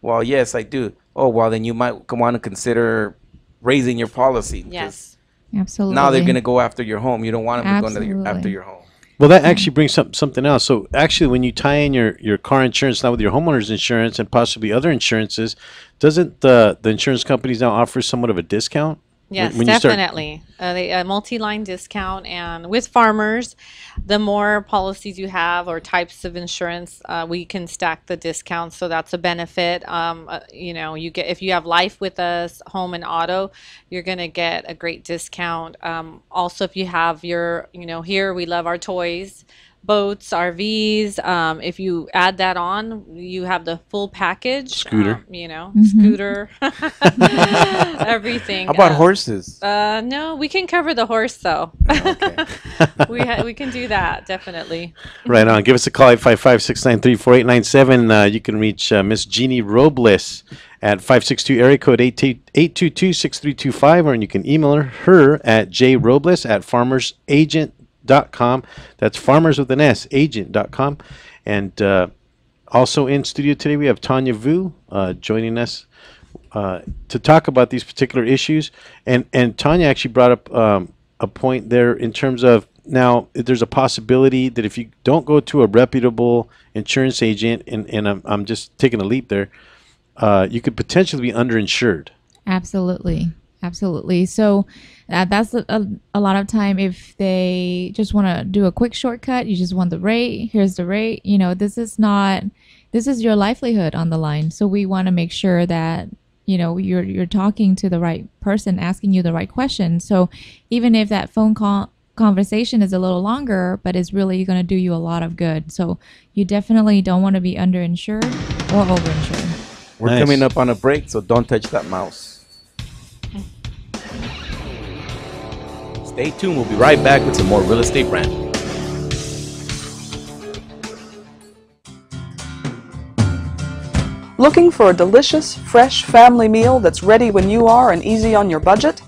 Well, yes, I do. Oh, well, then you might want to consider raising your policy. Yes. Absolutely. Now they're going to go after your home. You don't want them to go after your home. Well, that actually brings up something else. So actually, when you tie in your car insurance now with your homeowner's insurance and possibly other insurances, doesn't the insurance companies now offer somewhat of a discount? Yes, definitely. A multi-line discount. And with Farmers, the more policies you have or types of insurance, we can stack the discounts. So that's a benefit. You get, if you have life with us, home and auto, you're going to get a great discount. Also, if you have your, here we love our toys, boats, RVs. If you add that on, you have the full package. Scooter. Scooter. Everything. How about horses? No, we can cover the horse though. Okay. We can do that, definitely. Right on. Give us a call, 855-693-4897. You can reach Miss Jeannie Robles at 562 area code 822-6325, or you can email her at jrobles@farmersagent.com. That's farmers with an S, agent.com. And also in studio today, we have Tanya Vu joining us to talk about these particular issues. And Tanya actually brought up a point there in terms of, now there's a possibility that if you don't go to a reputable insurance agent, and I'm just taking a leap there, you could potentially be underinsured. Absolutely. So that's a lot of time if they just want to do a quick shortcut. You just want the rate. Here's the rate. This is your livelihood on the line. So we want to make sure that you're talking to the right person, asking you the right questions. So even if that phone call conversation is a little longer, but it's really going to do you a lot of good. So you definitely don't want to be underinsured or overinsured. We're coming up on a break, so don't touch that mouse. Stay tuned. We'll be right back with some more Real Estate Rant. Looking for a delicious, fresh family meal that's ready when you are and easy on your budget?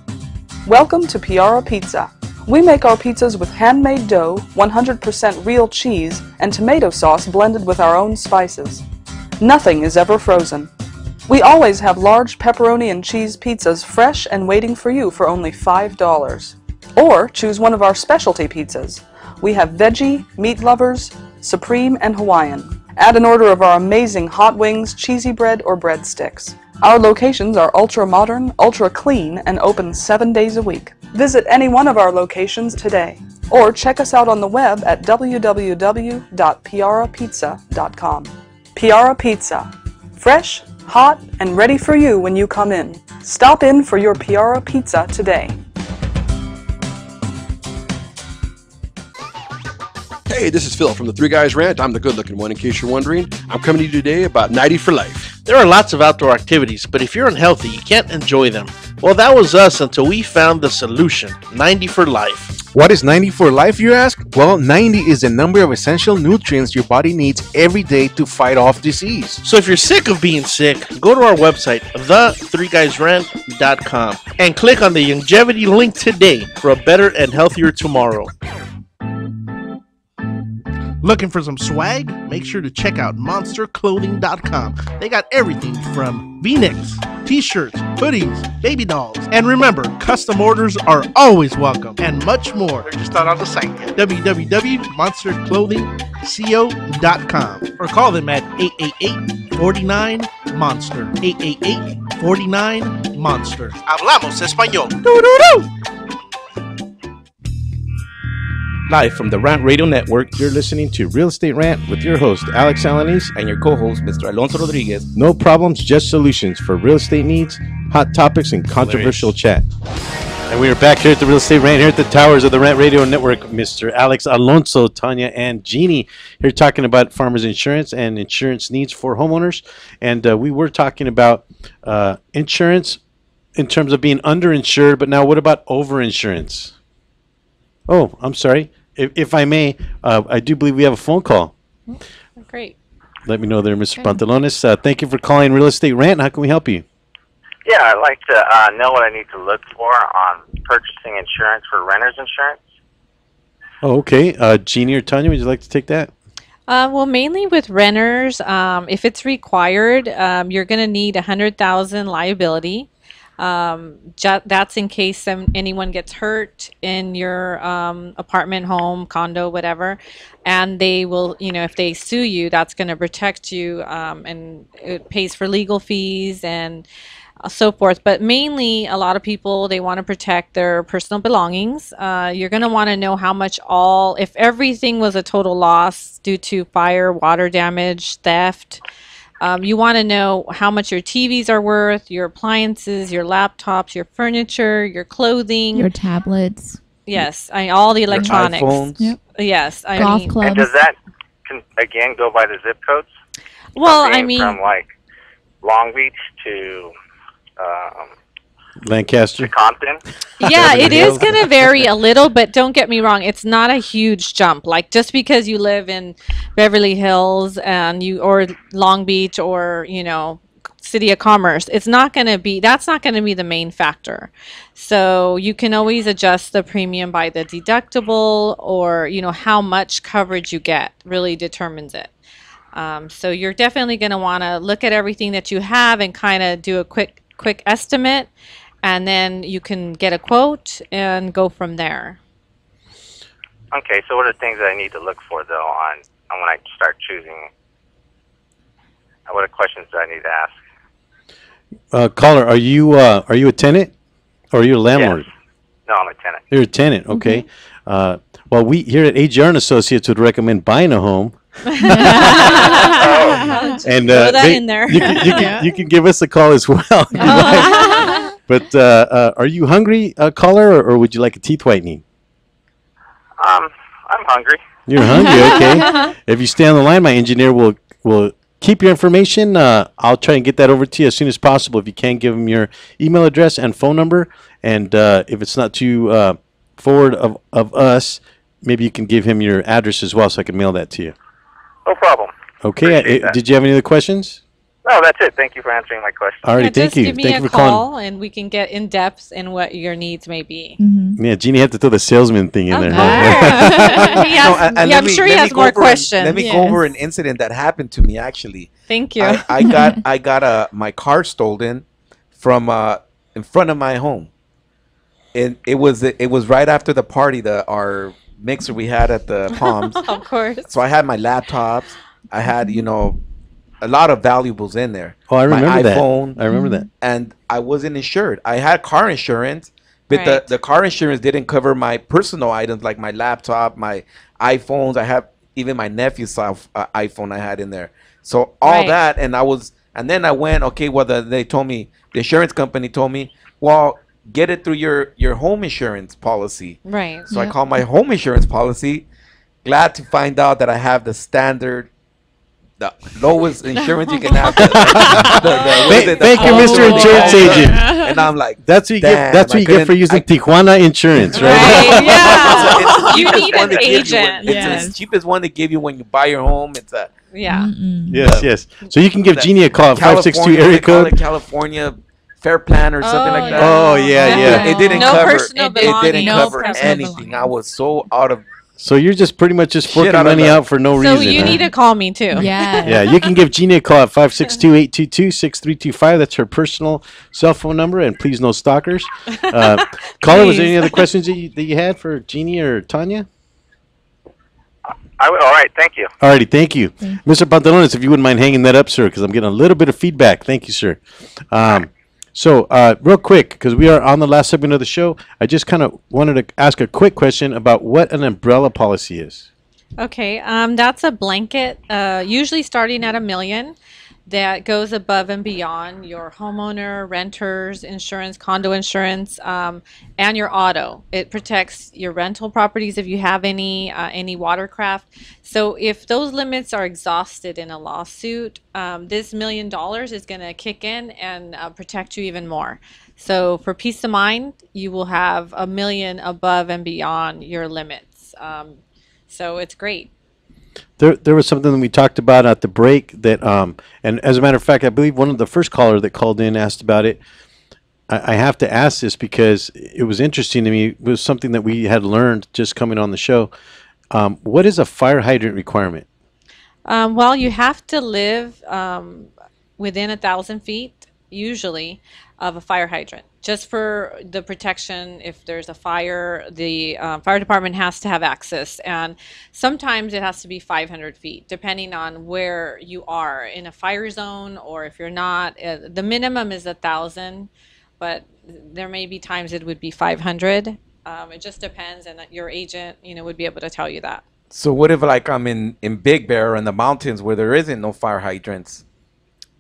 Welcome to Piara Pizza. We make our pizzas with handmade dough, 100% real cheese, and tomato sauce blended with our own spices. Nothing is ever frozen. We always have large pepperoni and cheese pizzas fresh and waiting for you for only $5. Or choose one of our specialty pizzas. We have veggie, meat lovers, supreme, and Hawaiian. Add an order of our amazing hot wings, cheesy bread, or breadsticks. Our locations are ultra modern, ultra clean, and open 7 days a week. Visit any one of our locations today, or check us out on the web at www.piarapizza.com. Piara Pizza. Fresh, hot, and ready for you when you come in. Stop in for your Piara Pizza today. Hey, this is Phil from the Three Guys Rant. I'm the good-looking one, in case you're wondering. I'm coming to you today about 90 for life. There are lots of outdoor activities, but if you're unhealthy, you can't enjoy them. Well, that was us until we found the solution, 90 for life. What is 90 for life, you ask? Well, 90 is the number of essential nutrients your body needs every day to fight off disease. So if you're sick of being sick, go to our website, the3guysrant.com, and click on the longevity link today for a better and healthier tomorrow. Looking for some swag? Make sure to check out monsterclothing.com. They got everything from V-necks, t-shirts, hoodies, baby dolls. And remember, custom orders are always welcome, and much more. Just out on the site, www.monsterclothingco.com, or call them at 888-49-MONSTER. 888-49-MONSTER. Hablamos español. Doo-doo-doo! Live from the Rant Radio Network, You're listening to Real Estate Rant with your host, Alex Alanis, and your co-host, Mr. Alonso Rodriguez. No problems, just solutions for real estate needs, hot topics, and controversial chat. And we are back here at the Real Estate Rant, here at the towers of the Rant Radio Network. Mr. Alex Alonso, Tanya, and Jeannie here talking about farmers insurance and insurance needs for homeowners. And we were talking about insurance in terms of being underinsured, but now what about overinsurance? Oh, I'm sorry. If I may, I do believe we have a phone call. Great. Let me know there, Mr. Pantalones. Thank you for calling Real Estate Rant. How can we help you? Yeah, I'd like to know what I need to look for on purchasing insurance for renter's insurance. Oh, okay. Jeannie or Tanya, would you like to take that? Well, mainly with renters, if it's required, you're going to need 100,000 liability. That's in case anyone gets hurt in your apartment, home, condo, whatever, and they will, if they sue you, that's going to protect you, and it pays for legal fees and so forth. But mainly, a lot of people, they want to protect their personal belongings. You're going to want to know how much if everything was a total loss due to fire, water damage, theft. You want to know how much your TVs are worth, your appliances, your laptops, your furniture, your clothing, your tablets. Yes, all the electronics. iPhones. Yep. Yes, Golf clubs. And does that again go by the zip codes? Well, From like Long Beach to Lancaster. Compton. Yeah, it is going to vary a little, but don't get me wrong, it's not a huge jump. Like just because you live in Beverly Hills or Long Beach or, City of Commerce, that's not going to be the main factor. So you can always adjust the premium by the deductible or, how much coverage you get really determines it. So you're definitely going to want to look at everything that you have and kind of do a quick estimate. And then you can get a quote and go from there. Okay, so what are the things that I need to look for though on when I start choosing? What are questions do I need to ask? Caller, are you a tenant or are you a landlord? Yes. No, I'm a tenant. You're a tenant, okay. Well, we here at AGR and Associates would recommend buying a home. And throw that in there. You can give us a call as well. If you like. But are you hungry, caller, or would you like a teeth whitening? I'm hungry. You're hungry, okay. If you stay on the line, my engineer will keep your information. I'll try and get that over to you as soon as possible. If you can, give him your email address and phone number. And if it's not too forward of us, maybe you can give him your address as well so I can mail that to you. No problem. Okay. Did you have any other questions? No, that's it. Thank you for answering my question. All right, thank you. Give me Thank a you for call, calling. and we can get in depth in what your needs may be. Yeah, Jeannie had to throw the salesman thing in there. I'm sure he has more questions. Let me go over an incident that happened to me actually. Thank you. I got my car stolen from in front of my home. And it was right after the party, our mixer we had at the Palms. Of course. So I had my laptops. I had, a lot of valuables in there. Oh, I remember my that. iPhone. I remember that. And I wasn't insured. I had car insurance, but Right. the car insurance didn't cover my personal items like my laptop, my iPhones. I have even my nephew's iPhone I had in there. So all Right. that, and then I went, okay, well, they told me, the insurance company told me, well, get it through your home insurance policy. Right. So I called my home insurance policy. Glad to find out that I have the standard, the lowest insurance you can have. Thank you, Mr. Insurance Agent. And I'm like, that's what you get. That's what you get for using Tijuana Insurance, right? Yeah. You cheapest need one an to give you agent. It's the cheapest one to give you when you buy your home. It's a Yes. So you can give Jeannie a call at 562 area code. California Fair Plan or something like that. Oh, yeah. It didn't No cover. personal It didn't belongings. cover No personal anything. I was so out of. So you're just pretty much just Shit forking out of money luck. out for no So reason. you huh? need to call me too. Yeah, you can give Jeannie a call at 562-822-6325. That's her personal cell phone number, and please no stalkers. Caller, was there any other questions that you had for Jeannie or Tanya? All right, thank you. Alrighty, thank you. Mr. Pantalones, if you wouldn't mind hanging that up, sir, because I'm getting a little bit of feedback. Thank you, sir. So real quick, because we are on the last segment of the show, I just kind of wanted to ask a quick question about what an umbrella policy is. Okay, that's a blanket, usually starting at $1 million. that goes above and beyond your homeowner, renters insurance, condo insurance, and your auto. It protects your rental properties if you have any watercraft. So if those limits are exhausted in a lawsuit, this $1 million is going to kick in and protect you even more. So for peace of mind, you will have $1 million above and beyond your limits. So it's great. There was something that we talked about at the break that, and as a matter of fact, I believe one of the first caller that called in asked about it. I have to ask this because it was interesting to me. It was something that we had learned just coming on the show. What is a fire hydrant requirement? Well, you have to live within 1,000 feet, usually, of a fire hydrant. Just for the protection, if there's a fire, the fire department has to have access. And sometimes it has to be 500 feet, depending on where you are in a fire zone, or if you're not. The minimum is 1,000, but there may be times it would be 500. It just depends, and your agent, would be able to tell you that. So what if like I'm in Big Bear in the mountains where there isn't no fire hydrants?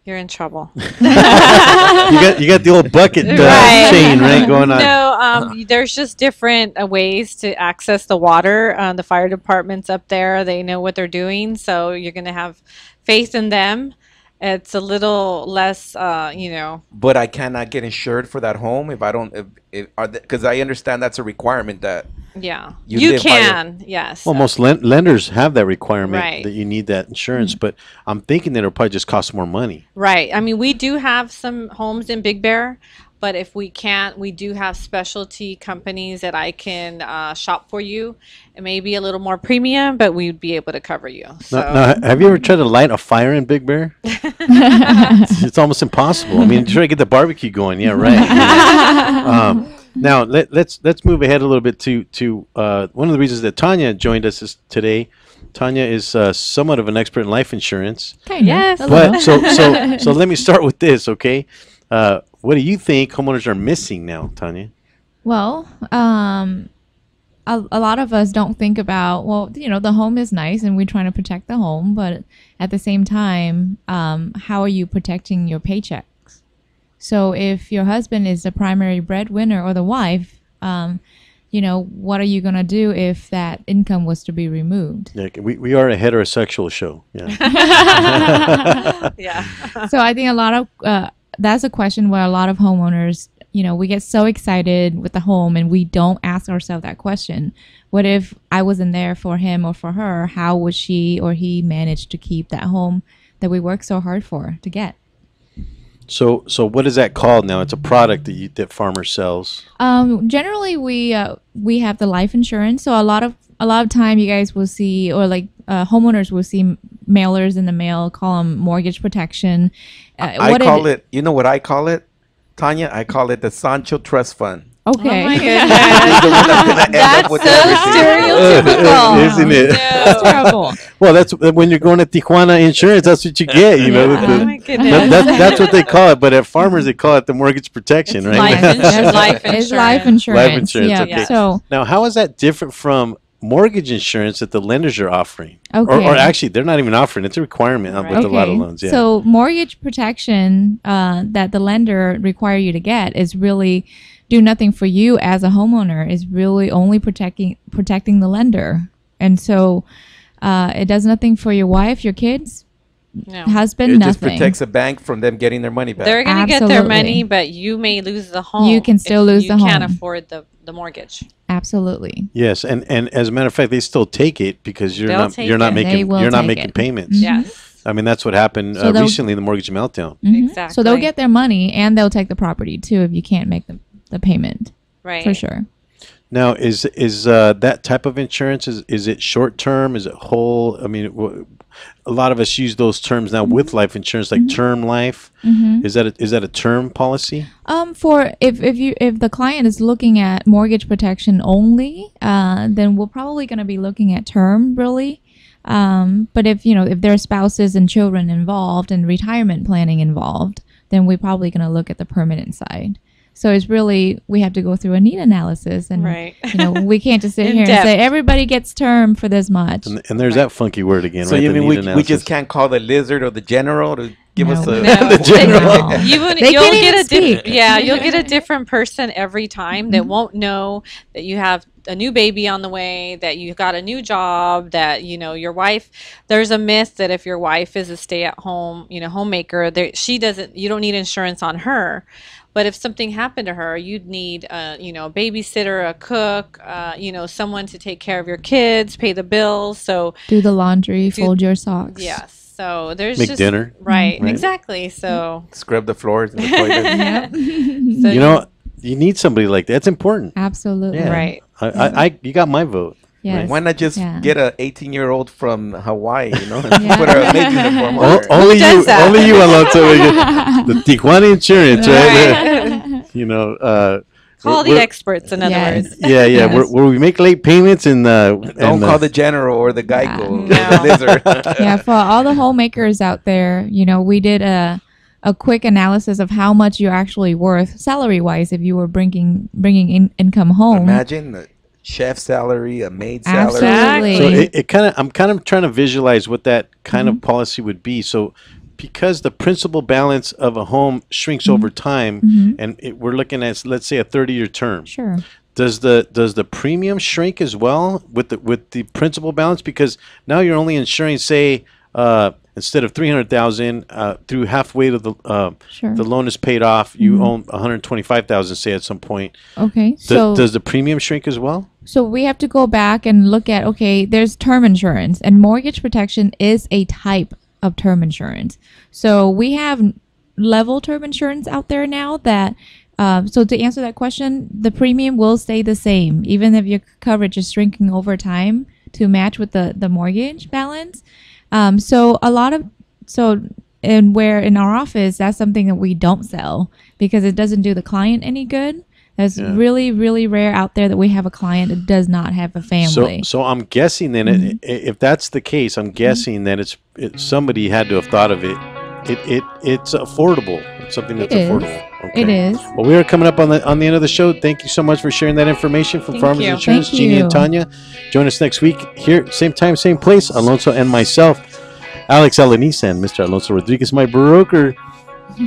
You're in trouble. you got the old bucket chain, right, going on. No, there's just different ways to access the water. The fire department's up there. They know what they're doing, so you're going to have faith in them. It's a little less, But I cannot get insured for that home if I don't, because I understand that's a requirement that. Yeah, you can. Yes. Well, most lenders have that requirement, right, that you need that insurance, but I'm thinking that it'll probably just cost more money. Right. I mean, we do have some homes in Big Bear, but if we can't, we do have specialty companies that I can shop for you. It may be a little more premium, but we'd be able to cover you. So. Now, have you ever tried to light a fire in Big Bear? It's almost impossible. I mean, try to get the barbecue going. Yeah, right. Now let's move ahead a little bit to one of the reasons that Tanya joined us today. Tanya is somewhat of an expert in life insurance. Okay, yes. But so let me start with this, okay? What do you think homeowners are missing now, Tanya? Well, a lot of us don't think about, well, the home is nice and we're trying to protect the home, but at the same time, how are you protecting your paychecks? So if your husband is the primary breadwinner or the wife, what are you going to do if that income was to be removed? Yeah, we are a heterosexual show. Yeah. Yeah. So I think a lot of, that's a question where a lot of homeowners, we get so excited with the home and we don't ask ourselves that question. What if I wasn't there for him or for her? How would she or he manage to keep that home that we work so hard for to get? So what is that called now? It's a product that Farmer sells. Generally, we have the life insurance. So a lot of time you guys will see, or like homeowners will see mailers in the mail, call them mortgage protection. I call it, you know what I call it, Tanya? I call it the Sancho Trust Fund. Okay. Oh my goodness. That's so stereotypical. Isn't it? That's terrible. Well, that's when you're going to Tijuana Insurance. That's what you get. Oh my goodness. That's what they call it. But at Farmers, they call it the mortgage protection, right? Life insurance. It's life insurance. Life insurance. Yeah. Okay. So now, how is that different from mortgage insurance that the lenders are offering? Okay. Or actually, they're not even offering. It's a requirement with a lot of loans. Yeah. So mortgage protection that the lender require you to get is really do nothing for you as a homeowner. Is really only protecting the lender. And so it does nothing for your wife, your kids, husband, it nothing. Just protects a bank from them getting their money back. They're going to get their money, but you may lose the home. You can still lose the home. You can't afford the mortgage. Absolutely. Yes, and as a matter of fact, they still take it because you're not making payments. Yes. I mean, that's what happened recently in the mortgage meltdown. Mm-hmm. Exactly. So they'll get their money and they'll take the property too if you can't make the payment. Right. For sure. Now, is that type of insurance, is it short term? Is it whole? I mean, a lot of us use those terms now with life insurance, like term life. Mm-hmm. Is that a term policy? For if the client is looking at mortgage protection only, then we're probably going to be looking at term really. But if there are spouses and children involved and retirement planning involved, then we're probably going to look at the permanent side. So it's really, we have to go through a need analysis, and we can't just sit here and say everybody gets term for this much. And there's that funky word again. So right? you mean we just can't call the lizard or the general to Give us a No. the general. You'll get a different person every time that won't know that you have a new baby on the way, that you got a new job, that your wife. There's a myth that if your wife is a stay-at-home, homemaker, you don't need insurance on her. But if something happened to her, you'd need a babysitter, a cook, someone to take care of your kids, pay the bills. So do the laundry, fold your socks. Yes. So there's Make dinner. Right. Exactly. So scrub the floors in the toilet. You need somebody like that. That's important. Absolutely. Yeah. Right. You got my vote. Yes. Right? Why not just Yeah. get a 18-year-old from Hawaii, and put her a maid uniform on her? Only you, Alonso. The Tijuana insurance, right? Right. Call the experts, in other words. Yeah. Yes. Where we make late payments and Don't call the general or the Geico, the lizard. Yeah, for all the homemakers out there, we did a quick analysis of how much you're actually worth salary-wise if you were bringing income home. Imagine a chef salary, a maid salary. Absolutely. So I'm kind of trying to visualize what that kind of policy would be. So because the principal balance of a home shrinks over time, and we're looking at, let's say, a 30-year term. Sure. Does the premium shrink as well with the principal balance? Because now you're only insuring, say, instead of $300,000 through halfway to the loan is paid off, you own $125,000, say, at some point. Okay. Does the premium shrink as well? So we have to go back and look at, there's term insurance, and mortgage protection is a type of term insurance. So we have level term insurance out there now that, so to answer that question, the premium will stay the same, even if your coverage is shrinking over time to match with the mortgage balance. In our office, that's something that we don't sell because it doesn't do the client any good. It's really, really rare out there that we have a client that does not have a family. So I'm guessing then, if that's the case, I'm guessing that somebody had to have thought of it. It's affordable. It's something that's affordable. Okay. It is. Well, we are coming up on the end of the show. Thank you so much for sharing that information from Farmers Insurance, Thank Jeannie you. and Tanya. Join us next week here, same time, same place. Alonso and myself, Alex Alanis and Mr. Alonso Rodriguez, my broker,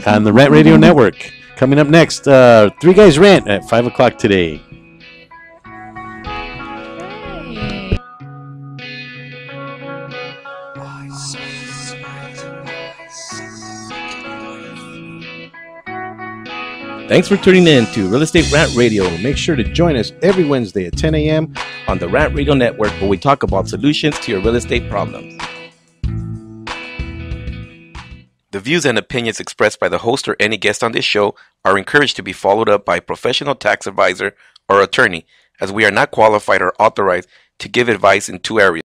on the Rant Radio Network. Coming up next, Three Guys Rant at 5 o'clock today. Thanks for tuning in to Real Estate Rant Radio. Make sure to join us every Wednesday at 10 a.m. on the Rant Radio Network, where we talk about solutions to your real estate problems. The views and opinions expressed by the host or any guest on this show are encouraged to be followed up by a professional tax advisor or attorney, as we are not qualified or authorized to give advice in two areas.